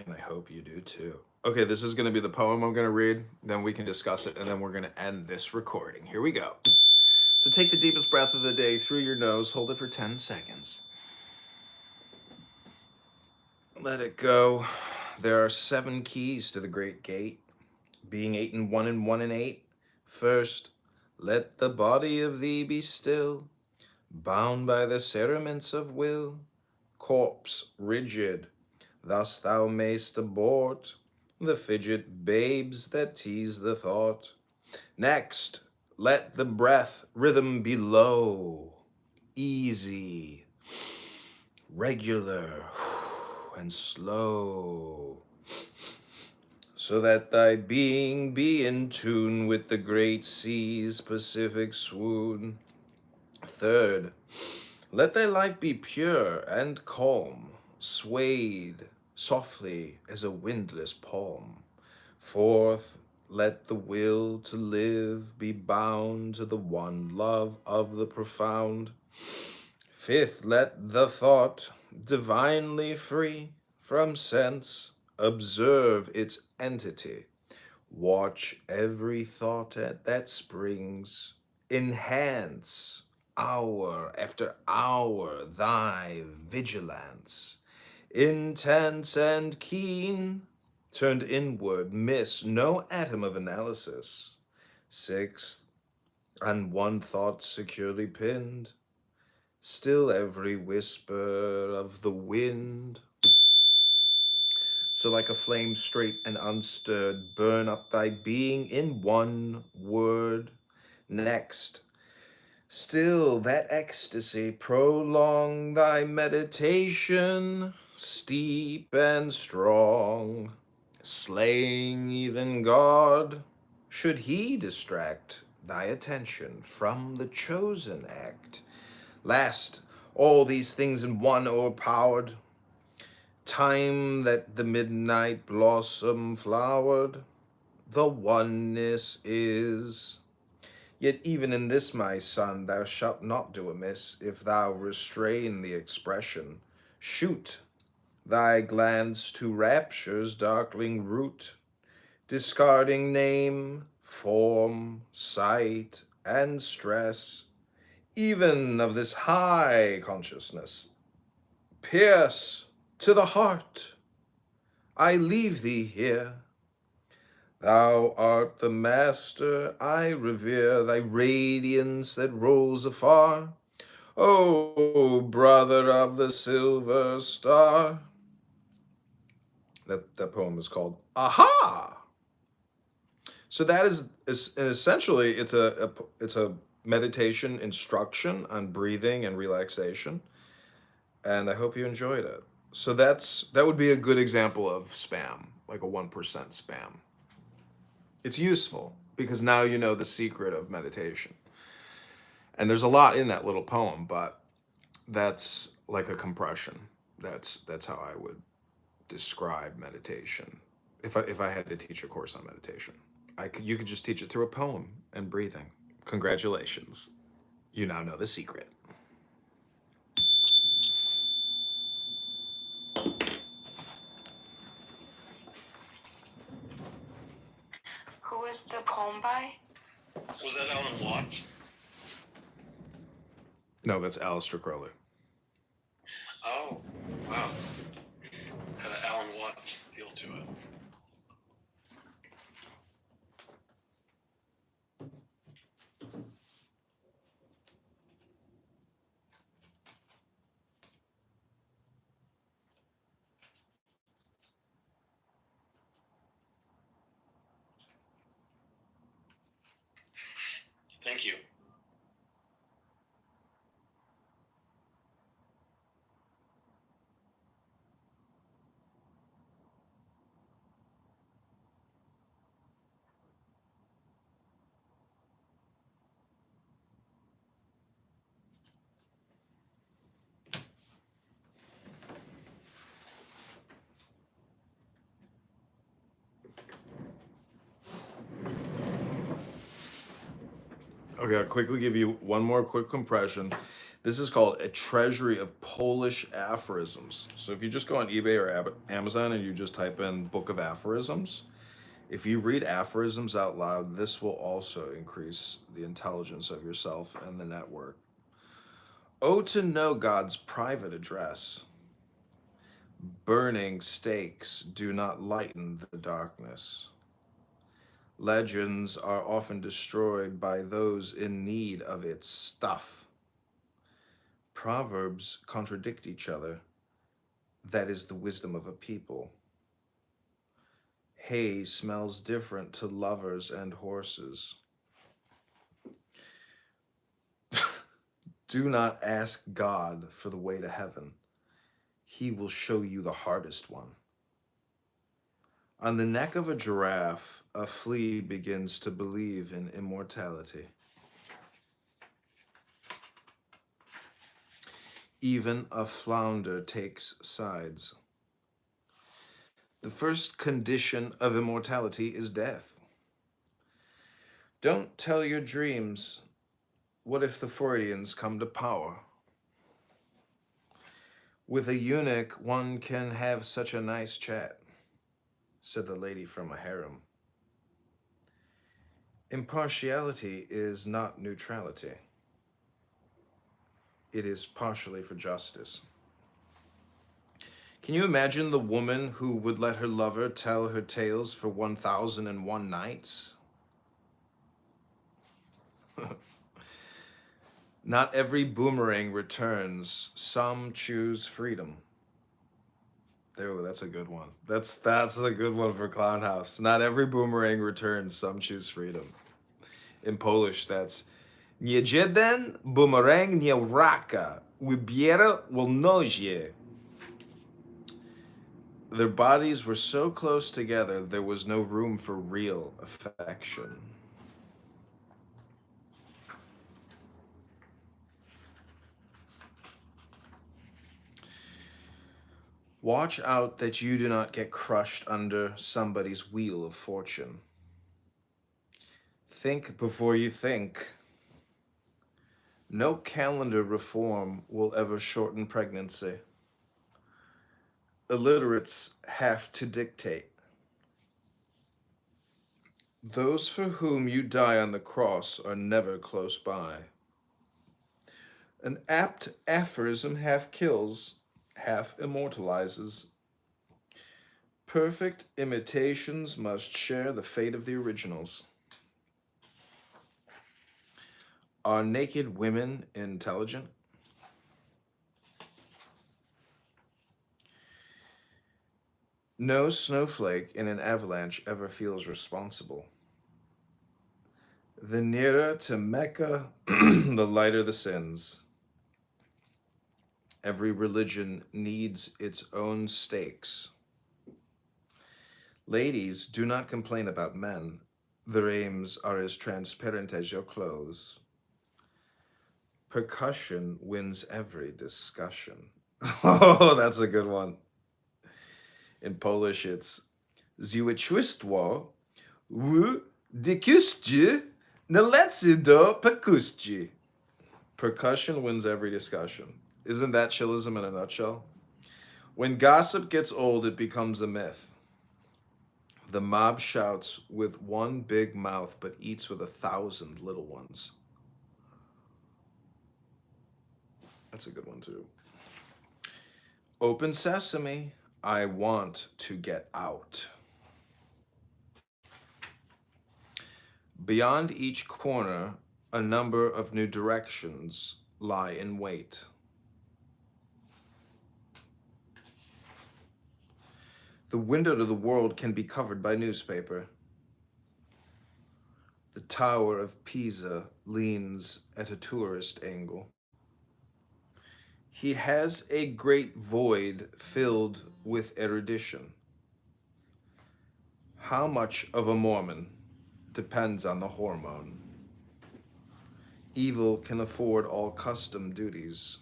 and I hope you do too. Okay, this is going to be the poem I'm going to read, then we can discuss it, and then we're going to end this recording. Here we go. So take the deepest breath of the day through your nose, hold it for 10 seconds. Let it go. There are 7 keys to the great gate, being 8 and 1 and 1 and 8. First, let the body of thee be still, bound by the cerements of will, corpse rigid, thus thou mayst abort the fidget babes that tease the thought. Next, let the breath rhythm be low, easy, regular, and slow, so that thy being be in tune with the great sea's Pacific swoon. Third, let thy life be pure and calm, swayed softly as a windless palm. Fourth, let the will to live be bound to the one love of the profound. Fifth, let the thought, divinely free from sense, observe its entity. Watch every thought that springs, enhance hour after hour thy vigilance, intense and keen, turned inward, miss no atom of analysis. Sixth, on one thought securely pinned, still every whisper of the wind. So like a flame straight and unstirred, burn up thy being in one word. Next, still that ecstasy, prolong thy meditation, steep and strong, slaying even God, should he distract thy attention from the chosen act. Last, all these things in one o'erpowered, time that the midnight blossom flowered, the oneness is. Yet even in this, my son, thou shalt not do amiss, if thou restrain the expression. Shoot thy glance to rapture's darkling root, discarding name, form, sight, and stress, even of this high consciousness. Pierce to the heart, I leave thee here. Thou art the master, I revere thy radiance that rolls afar. O brother of the silver star. That poem is called Aha. So that is essentially it's a meditation instruction on breathing and relaxation, and I hope you enjoyed it. So that would be a good example of spam, like a 1% spam. It's useful. because now you know the secret of meditation. And there's a lot in that little poem, but that's like a compression. That's how I would describe meditation. If I had to teach a course on meditation, you could just teach it through a poem and breathing. Congratulations. You now know the secret. Who is the poem by? Was that Alan Watts? No, that's Aleister Crowley. Oh, wow. Had an Alan Watts feel to it. Thank you. Okay, I'll quickly give you one more quick compression. This is called A Treasury of Polish Aphorisms. So if you just go on eBay or Amazon and you just type in Book of Aphorisms, if you read aphorisms out loud, this will also increase the intelligence of yourself and the network. Oh, to know God's private address. Burning stakes do not lighten the darkness. Legends are often destroyed by those in need of its stuff. Proverbs contradict each other. That is the wisdom of a people. Hay smells different to lovers and horses. Do not ask God for the way to heaven. He will show you the hardest one. On the neck of a giraffe, a flea begins to believe in immortality. Even a flounder takes sides. The first condition of immortality is death. Don't tell your dreams. What if the Freudians come to power? With a eunuch, one can have such a nice chat, said the lady from a harem. Impartiality is not neutrality. It is partially for justice. Can you imagine the woman who would let her lover tell her tales for 1,001 nights? Not every boomerang returns. Some choose freedom. Oh, that's a good one. That's a good one for Clown House. Not every boomerang returns. Some choose freedom. In Polish, that's nie jeden boomerang nie wraca. Wybiera wolność. Their bodies were so close together, there was no room for real affection. Watch out that you do not get crushed under somebody's wheel of fortune. Think before you think. No calendar reform will ever shorten pregnancy. Illiterates have to dictate. Those for whom you die on the cross are never close by. An apt aphorism half kills, half immortalizes. Perfect imitations must share the fate of the originals. Are naked women intelligent? No snowflake in an avalanche ever feels responsible. The nearer to Mecca, the lighter the sins. Every religion needs its own stakes. Ladies, do not complain about men. Their aims are as transparent as your clothes. Percussion wins every discussion. Oh, that's a good one. In Polish, it's Złe w dykustie nalecy do perkustii. Percussion wins every discussion. Isn't that chillism in a nutshell? When gossip gets old, it becomes a myth. The mob shouts with one big mouth but eats with 1,000 little ones. That's a good one, too. Open sesame, I want to get out. Beyond each corner, a number of new directions lie in wait. The window to the world can be covered by newspaper. The Tower of Pisa leans at a tourist angle. He has a great void filled with erudition. How much of a Mormon depends on the hormone. Evil can afford all custom duties.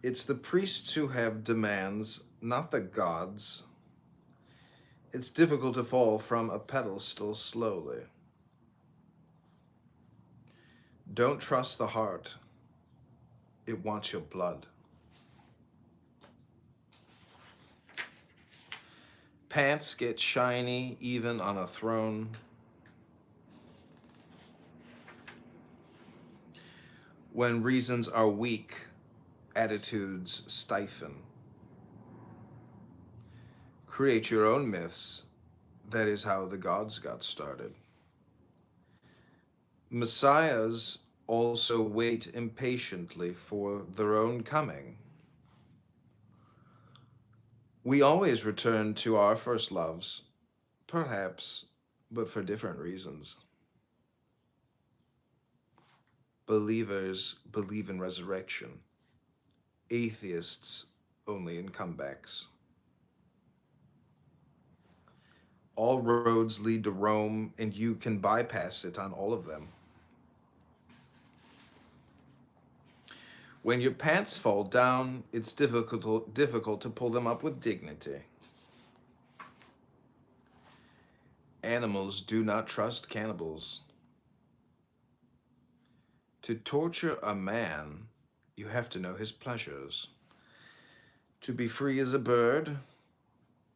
It's the priests who have demands, not the gods. It's difficult to fall from a pedestal slowly. Don't trust the heart. It wants your blood. Pants get shiny even on a throne. When reasons are weak, attitudes stiffen. Create your own myths. That is how the gods got started. Messiahs also wait impatiently for their own coming. We always return to our first loves, perhaps, but for different reasons. Believers believe in resurrection. Atheists only in comebacks. All roads lead to Rome, and you can bypass it on all of them. When your pants fall down, it's difficult to pull them up with dignity. Animals do not trust cannibals. To torture a man, you have to know his pleasures. To be free as a bird,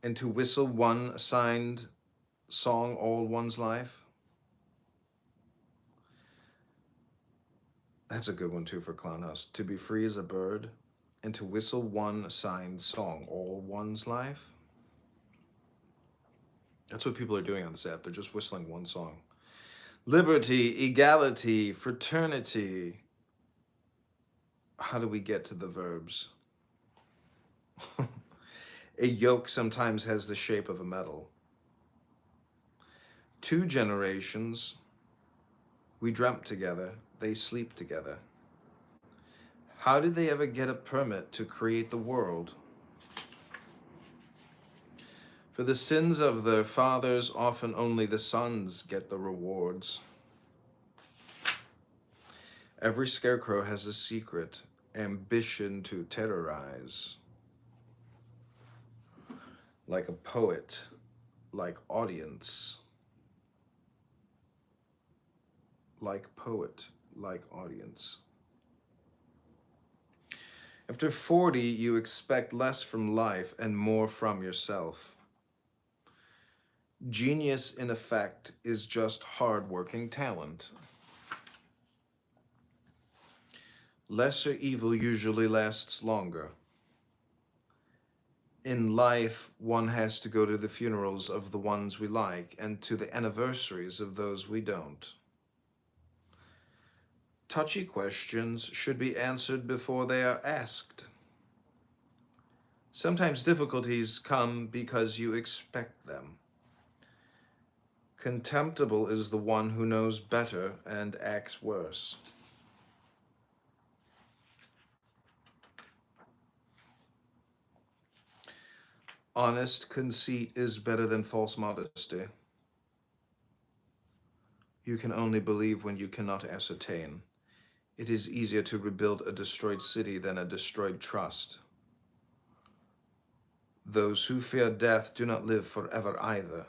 and to whistle one assigned song all one's life. That's a good one too for Clown House. To be free as a bird, and to whistle one assigned song all one's life. That's what people are doing on this app. They're just whistling one song. Liberty, equality, fraternity. How do we get to the verbs? A yoke sometimes has the shape of a medal. 2 generations, we dreamt together, they sleep together. How did they ever get a permit to create the world? For the sins of their fathers, often only the sons get the rewards. Every scarecrow has a secret, ambition to terrorize. Like a poet, like audience. Like poet, like audience. After 40, you expect less from life and more from yourself. Genius, in effect, is just hard-working talent. Lesser evil usually lasts longer. In life, one has to go to the funerals of the ones we like and to the anniversaries of those we don't. Touchy questions should be answered before they are asked. Sometimes difficulties come because you expect them. Contemptible is the one who knows better and acts worse. Honest conceit is better than false modesty. You can only believe when you cannot ascertain. It is easier to rebuild a destroyed city than a destroyed trust. Those who fear death do not live forever either.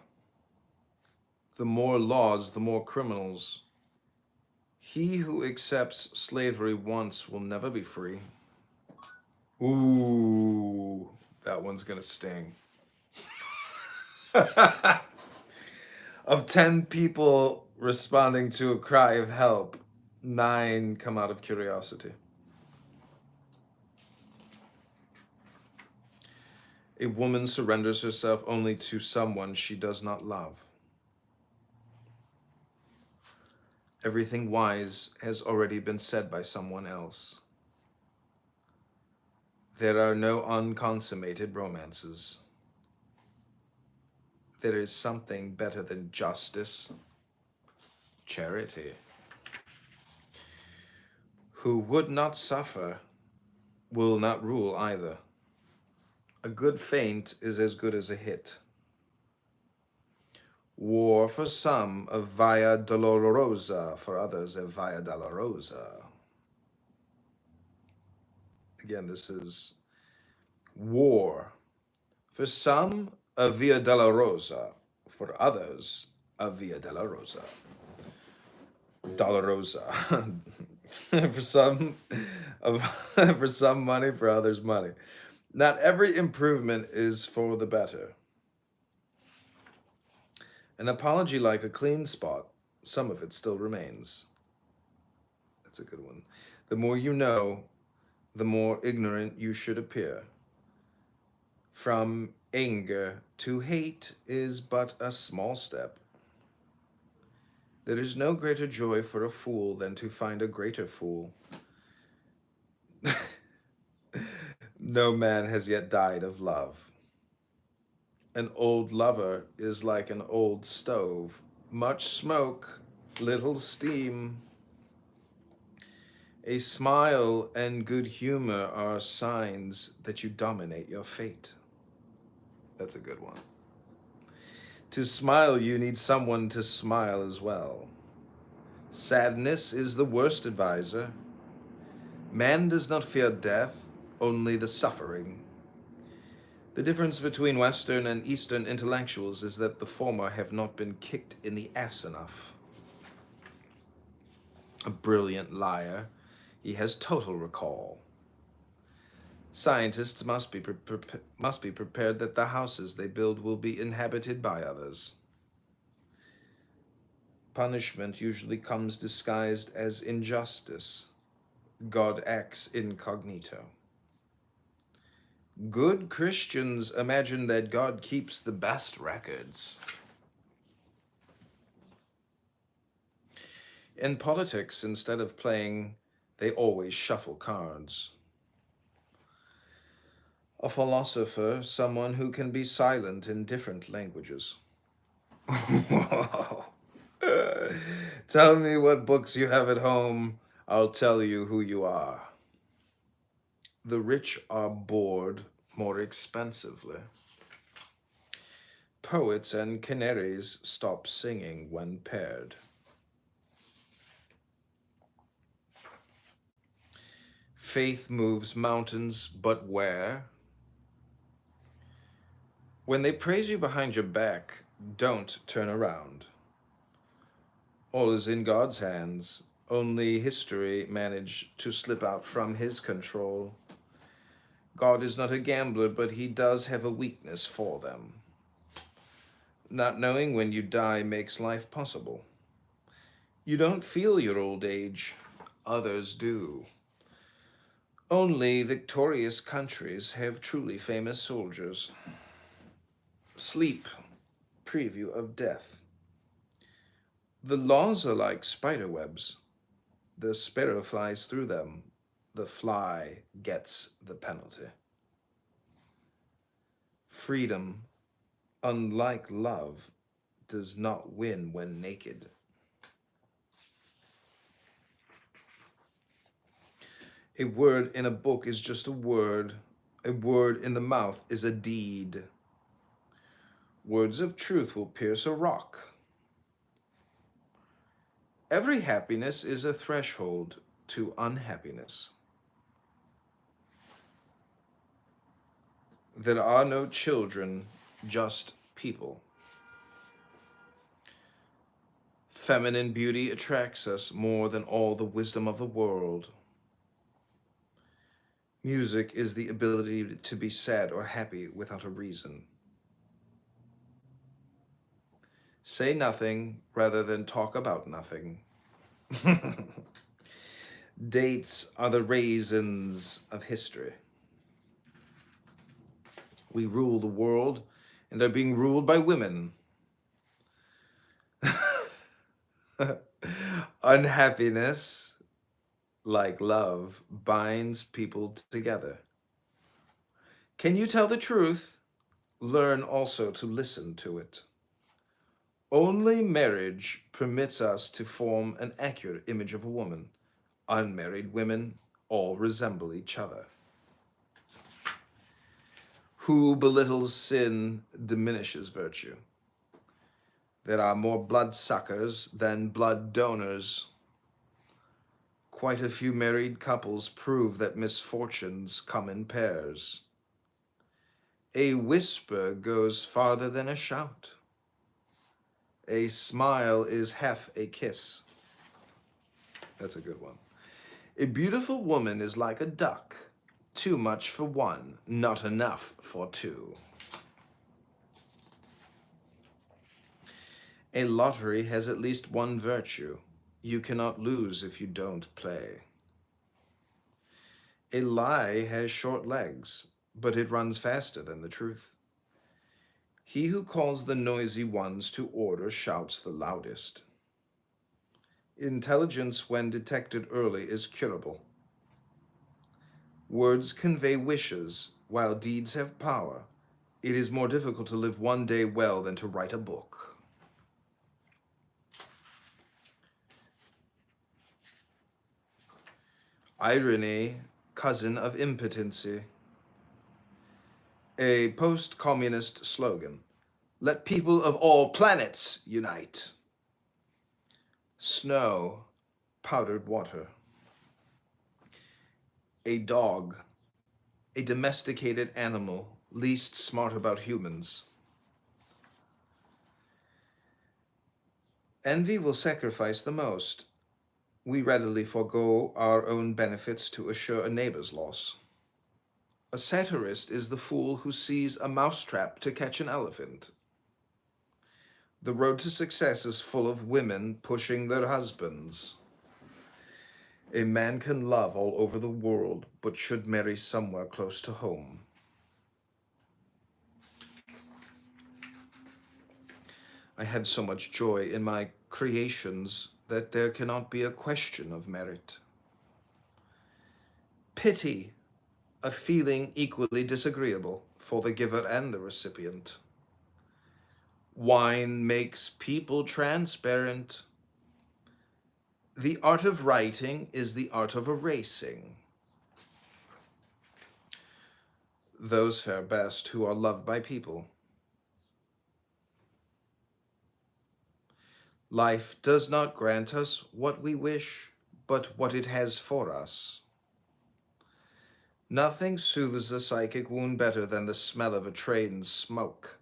The more laws, the more criminals. He who accepts slavery once will never be free. Ooh, that one's gonna sting. Of 10 people responding to a cry of help, 9 come out of curiosity. A woman surrenders herself only to someone she does not love. Everything wise has already been said by someone else. There are no unconsummated romances. There is something better than justice, charity. Who would not suffer will not rule either. A good feint is as good as a hit. War for some, a via dolorosa, for others, a via dolorosa. Again, this is war. For some, a via dolorosa. For others, a via dolorosa. Dolorosa. For some, for some money, for others money. Not every improvement is for the better. An apology like a clean spot, some of it still remains. That's a good one. The more you know, the more ignorant you should appear. From anger to hate is but a small step. There is no greater joy for a fool than to find a greater fool. No man has yet died of love. An old lover is like an old stove. Much smoke, little steam. A smile and good humor are signs that you dominate your fate. That's a good one. To smile, you need someone to smile as well. Sadness is the worst advisor. Man does not fear death, only the suffering. The difference between Western and Eastern intellectuals is that the former have not been kicked in the ass enough. A brilliant liar, he has total recall. Scientists must be prepared that the houses they build will be inhabited by others. Punishment usually comes disguised as injustice. God acts incognito. Good Christians imagine that God keeps the best records. In politics, instead of playing, they always shuffle cards. A philosopher, someone who can be silent in different languages. Tell me what books you have at home, I'll tell you who you are. The rich are bored more expensively. Poets and canaries stop singing when paired. Faith moves mountains, but where? When they praise you behind your back, don't turn around. All is in God's hands. Only history managed to slip out from his control. God is not a gambler, but he does have a weakness for them. Not knowing when you die makes life possible. You don't feel your old age. Others do. Only victorious countries have truly famous soldiers. Sleep, preview of death. The laws are like spider webs. The sparrow flies through them. The fly gets the penalty. Freedom, unlike love, does not win when naked. A word in a book is just a word. A word in the mouth is a deed. Words of truth will pierce a rock. Every happiness is a threshold to unhappiness. There are no children, just people. Feminine beauty attracts us more than all the wisdom of the world. Music is the ability to be sad or happy without a reason. Say nothing rather than talk about nothing. Dates are the raisins of history. We rule the world and are being ruled by women. Unhappiness, like love, binds people together. Can you tell the truth? Learn also to listen to it. Only marriage permits us to form an accurate image of a woman. Unmarried women all resemble each other. Who belittles sin diminishes virtue. There are more bloodsuckers than blood donors. Quite a few married couples prove that misfortunes come in pairs. A whisper goes farther than a shout. A smile is half a kiss. That's a good one. A beautiful woman is like a duck. Too much for one, not enough for two. A lottery has at least one virtue. You cannot lose if you don't play. A lie has short legs, but it runs faster than the truth. He who calls the noisy ones to order shouts the loudest. Intelligence, when detected early, is curable. Words convey wishes, while deeds have power. It is more difficult to live one day well than to write a book. Irony, cousin of impotency. A post-communist slogan. Let people of all planets unite. Snow, powdered water. A dog, a domesticated animal, least smart about humans. Envy will sacrifice the most. We readily forego our own benefits to assure a neighbor's loss. A satirist is the fool who sees a mousetrap to catch an elephant. The road to success is full of women pushing their husbands. A man can love all over the world, but should marry somewhere close to home. I had so much joy in my creations that there cannot be a question of merit. Pity, a feeling equally disagreeable for the giver and the recipient. Wine makes people transparent. The art of writing is the art of erasing. Those fare best who are loved by people. Life does not grant us what we wish, but what it has for us. Nothing soothes a psychic wound better than the smell of a train's smoke.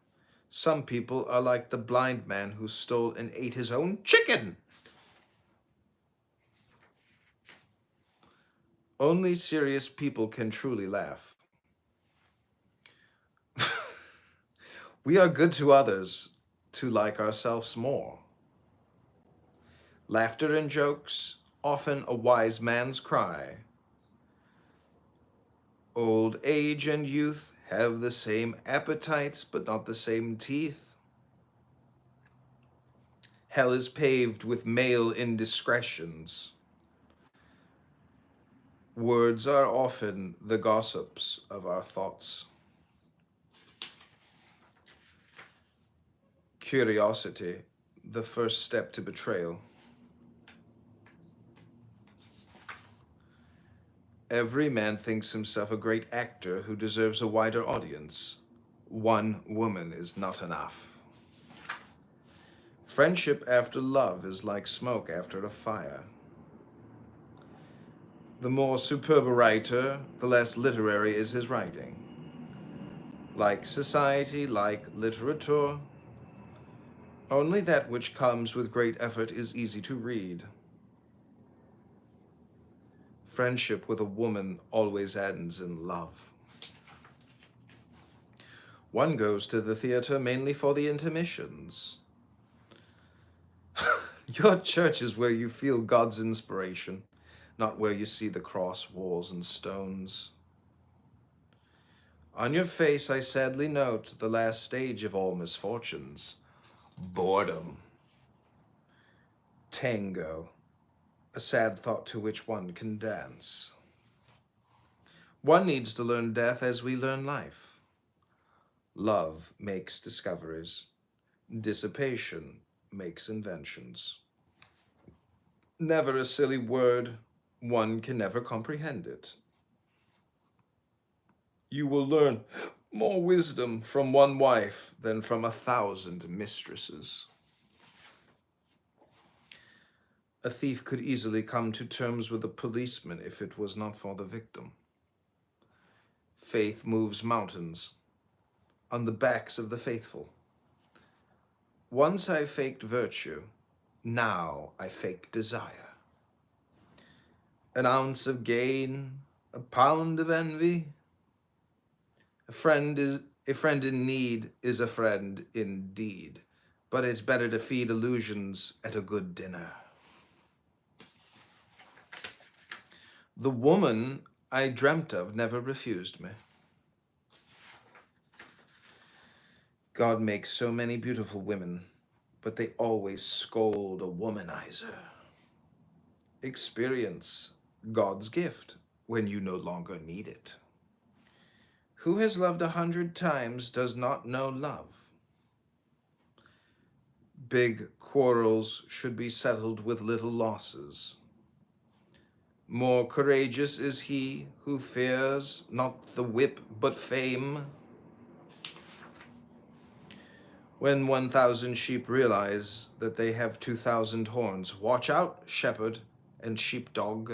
Some people are like the blind man who stole and ate his own chicken. Only serious people can truly laugh. We are good to others to like ourselves more. Laughter and jokes, often a wise man's cry. Old age and youth have the same appetites, but not the same teeth. Hell is paved with male indiscretions. Words are often the gossips of our thoughts. Curiosity, the first step to betrayal. Every man thinks himself a great actor who deserves a wider audience. One woman is not enough. Friendship after love is like smoke after a fire. The more superb a writer, the less literary is his writing. Like society, like literature, only that which comes with great effort is easy to read. Friendship with a woman always ends in love. One goes to the theater mainly for the intermissions. Your church is where you feel God's inspiration, not where you see the cross, walls, and stones. On your face I sadly note the last stage of all misfortunes, boredom. Tango, a sad thought to which one can dance. One needs to learn death as we learn life. Love makes discoveries. Dissipation makes inventions. Never a silly word, one can never comprehend it. You will learn more wisdom from one wife than from 1,000 mistresses. A thief could easily come to terms with a policeman if it was not for the victim. Faith moves mountains on the backs of the faithful. Once I faked virtue, now I fake desire. An ounce of gain, a pound of envy. A friend in need is a friend indeed, but it's better to feed illusions at a good dinner. The woman I dreamt of never refused me. God makes so many beautiful women, but they always scold a womanizer. Experience God's gift when you no longer need it. Who has loved 100 times does not know love. Big quarrels should be settled with little losses. More courageous is he who fears not the whip but fame. When 1,000 sheep realize that they have 2,000 horns, watch out, shepherd and sheepdog.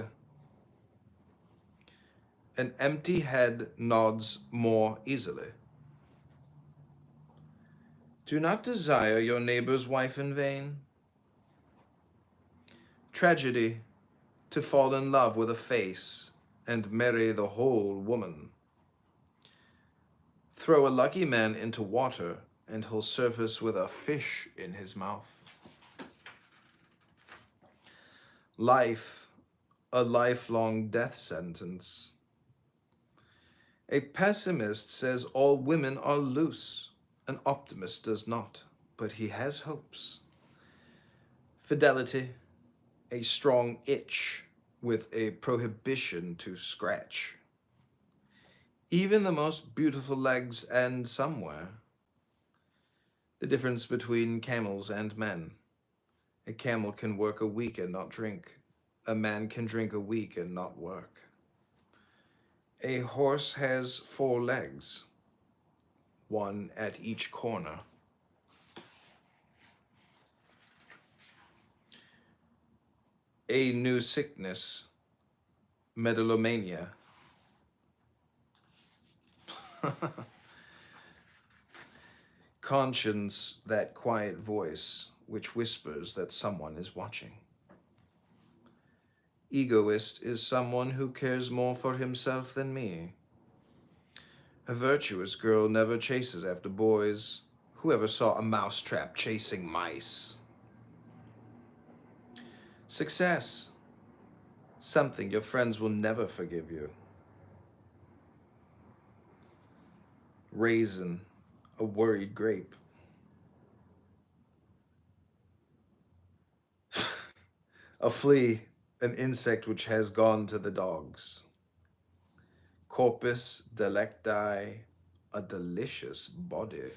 An empty head nods more easily. Do not desire your neighbor's wife in vain. Tragedy to fall in love with a face and marry the whole woman. Throw a lucky man into water and he'll surface with a fish in his mouth. Life, a lifelong death sentence. A pessimist says all women are loose. An optimist does not, but he has hopes. Fidelity, a strong itch with a prohibition to scratch. Even the most beautiful legs end somewhere. The difference between camels and men. A camel can work a week and not drink. A man can drink a week and not work. A horse has 4 legs, one at each corner. A new sickness, megalomania. Conscience, that quiet voice which whispers that someone is watching. Egoist is someone who cares more for himself than me. A virtuous girl never chases after boys. Whoever saw a mousetrap chasing mice? Success, something your friends will never forgive you. Raisin, a worried grape. A flea, an insect which has gone to the dogs. Corpus delecti, a delicious body.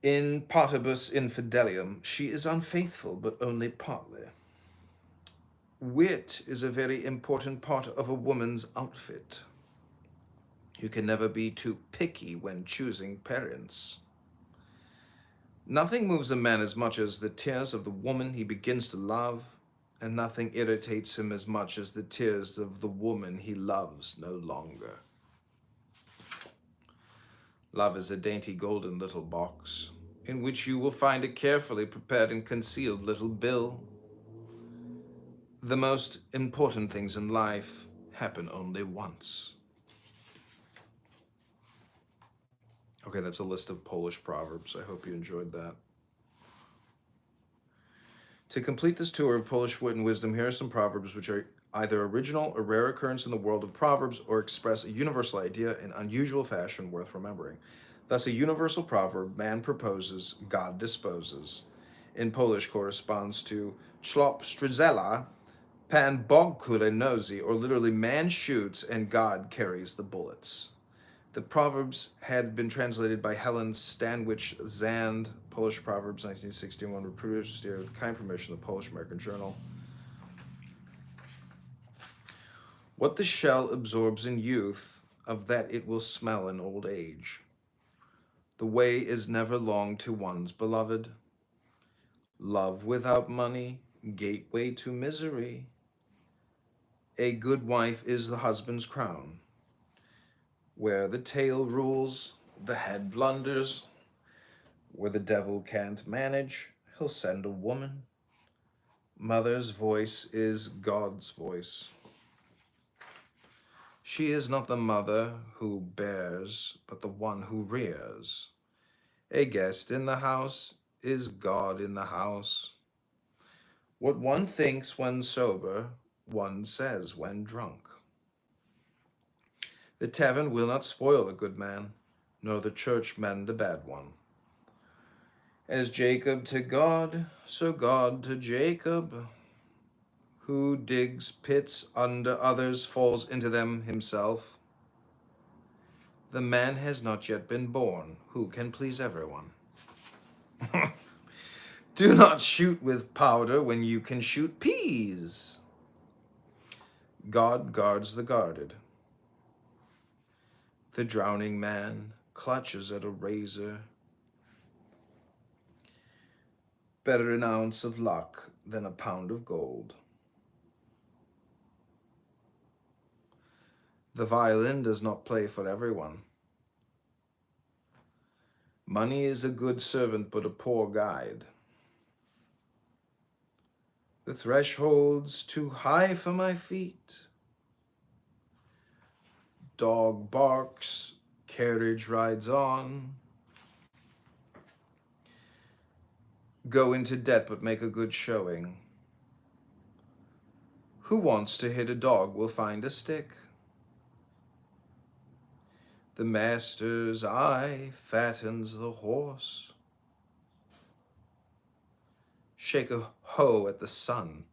In partibus infidelium, she is unfaithful, but only partly. Wit is a very important part of a woman's outfit. You can never be too picky when choosing parents. Nothing moves a man as much as the tears of the woman he begins to love, and nothing irritates him as much as the tears of the woman he loves no longer. Love is a dainty golden little box, in which you will find a carefully prepared and concealed little bill. The most important things in life happen only once. Okay, that's a list of Polish proverbs. I hope you enjoyed that. To complete this tour of Polish wit and wisdom, here are some proverbs which are either original or rare occurrence in the world of proverbs or express a universal idea in unusual fashion worth remembering. Thus, a universal proverb, man proposes, God disposes, in Polish corresponds to Chłop strzela, Pan Bog kule nosi, or literally man shoots and God carries the bullets. The proverbs had been translated by Helen Stanwich Zand, Polish Proverbs, 1961, were produced here with kind permission of the Polish American Journal. What the shell absorbs in youth, of that it will smell in old age. The way is never long to one's beloved. Love without money, gateway to misery. A good wife is the husband's crown. Where the tail rules, the head blunders. Where the devil can't manage, he'll send a woman. Mother's voice is God's voice. She is not the mother who bears, but the one who rears. A guest in the house is God in the house. What one thinks when sober, one says when drunk. The tavern will not spoil a good man, nor the church mend a bad one. As Jacob to God, so God to Jacob. Who digs pits under others falls into them himself. The man has not yet been born, who can please everyone. Do not shoot with powder when you can shoot peas. God guards the guarded. The drowning man clutches at a razor. Better an ounce of luck than a pound of gold. The violin does not play for everyone. Money is a good servant, but a poor guide. The threshold's too high for my feet. Dog barks, carriage rides on. Go into debt, but make a good showing. Who wants to hit a dog will find a stick. The master's eye fattens the horse. Shake a hoe at the sun.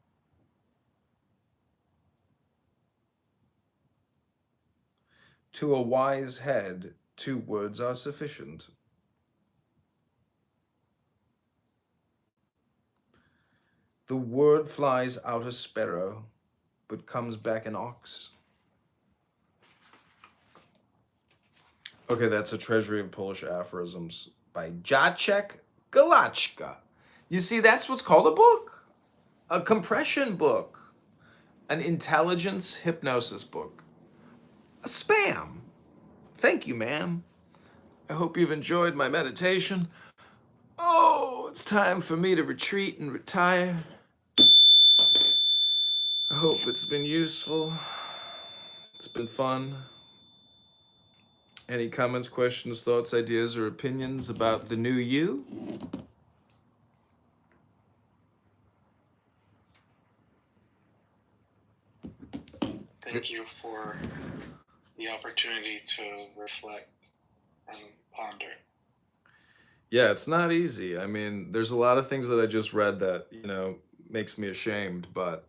To a wise head, 2 words are sufficient. The word flies out a sparrow, but comes back an ox. Okay, that's a treasury of Polish aphorisms by Jacek Galachka. You see, that's what's called a book. A compression book. An intelligence hypnosis book. A spam. Thank you, ma'am. I hope you've enjoyed my meditation. Oh, it's time for me to retreat and retire. I hope it's been useful. It's been fun. Any comments, questions, thoughts, ideas, or opinions about the new you? Thank you for the opportunity to reflect and ponder. Yeah, it's not easy. I mean, there's a lot of things that I just read that, makes me ashamed, but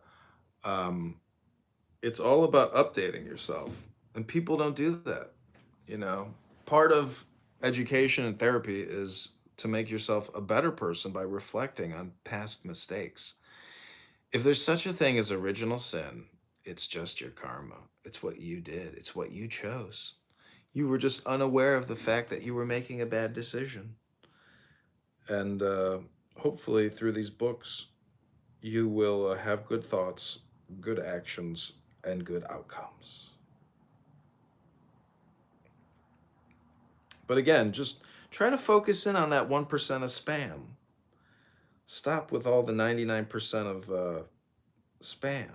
it's all about updating yourself. And people don't do that, Part of education and therapy is to make yourself a better person by reflecting on past mistakes. If there's such a thing as original sin, it's just your karma. It's what you did. It's what you chose. You were just unaware of the fact that you were making a bad decision. And hopefully through these books, you will have good thoughts, good actions, and good outcomes. But again, just try to focus in on that 1% of spam. Stop with all the 99% of spam.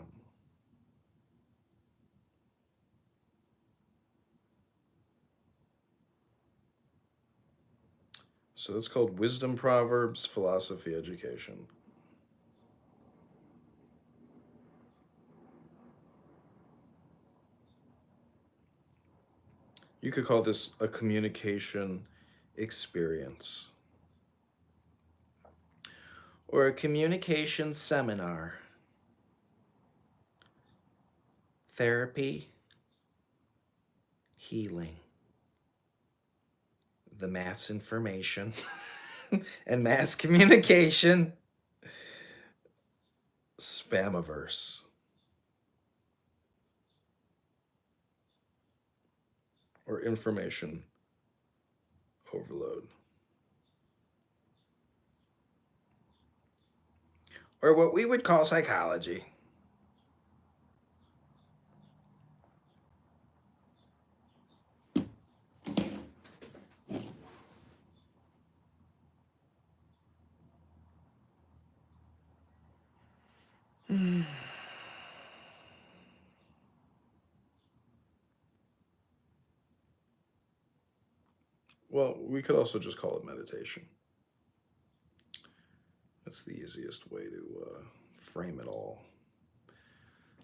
So that's called Wisdom Proverbs Philosophy Education. You could call this a communication experience or a communication seminar. Therapy, healing, the mass information and mass communication, spamiverse. Or information overload. Or what we would call psychology. Well, we could also just call it meditation. That's the easiest way to frame it all.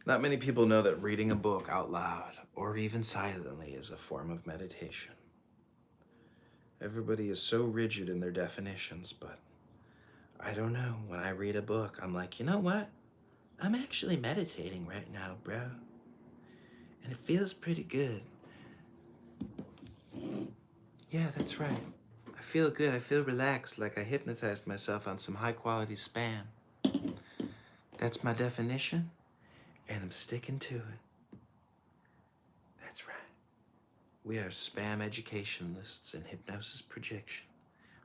Not many people know that reading a book out loud or even silently is a form of meditation. Everybody is so rigid in their definitions, but I don't know. When I read a book, I'm like, you know what? I'm actually meditating right now, bro. And it feels pretty good. Yeah, that's right. I feel good. I feel relaxed, like I hypnotized myself on some high-quality spam. That's my definition, and I'm sticking to it. That's right. We are spam educationalists and hypnosis projection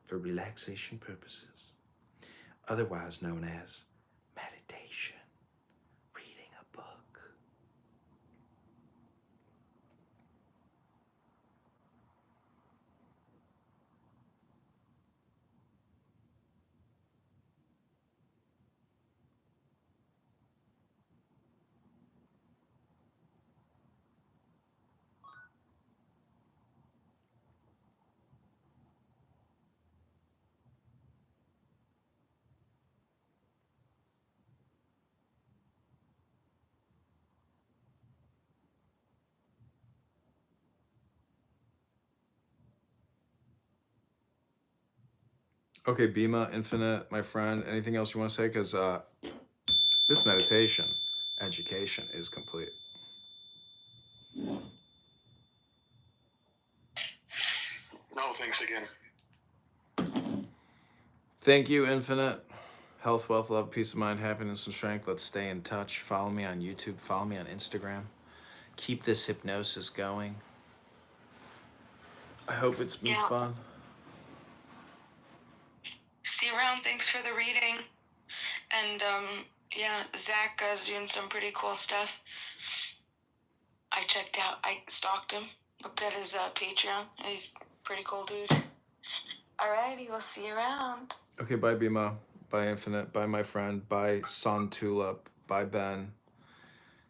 for relaxation purposes, otherwise known as meditation, reading a book. Okay, Bima, Infinite, my friend, anything else you want to say? Because this meditation education is complete. No, thanks again. Thank you, Infinite. Health, wealth, love, peace of mind, happiness, and strength. Let's stay in touch. Follow me on YouTube. Follow me on Instagram. Keep this hypnosis going. I hope it's been fun. See you around. Thanks for the reading. And yeah, Zach is doing some pretty cool stuff. I stalked him, looked at his Patreon, and he's a pretty cool dude. Alrighty, we'll see you around. Okay, bye Bima. Bye Infinite. Bye my friend. Bye Son Tulip. Bye Ben.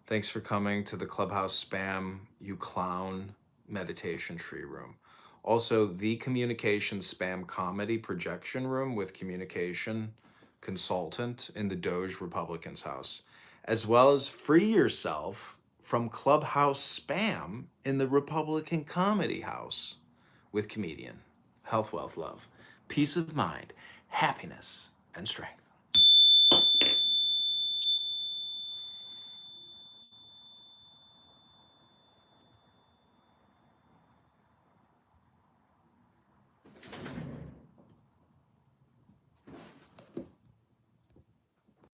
Thanks for coming to the Clubhouse Spam, you clown, meditation tree room. Also, the Communication Spam Comedy Projection Room with Communication Consultant in the Doge Republican's house, as well as Free Yourself from Clubhouse Spam in the Republican Comedy House with comedian. Health, wealth, love, peace of mind, happiness, and strength.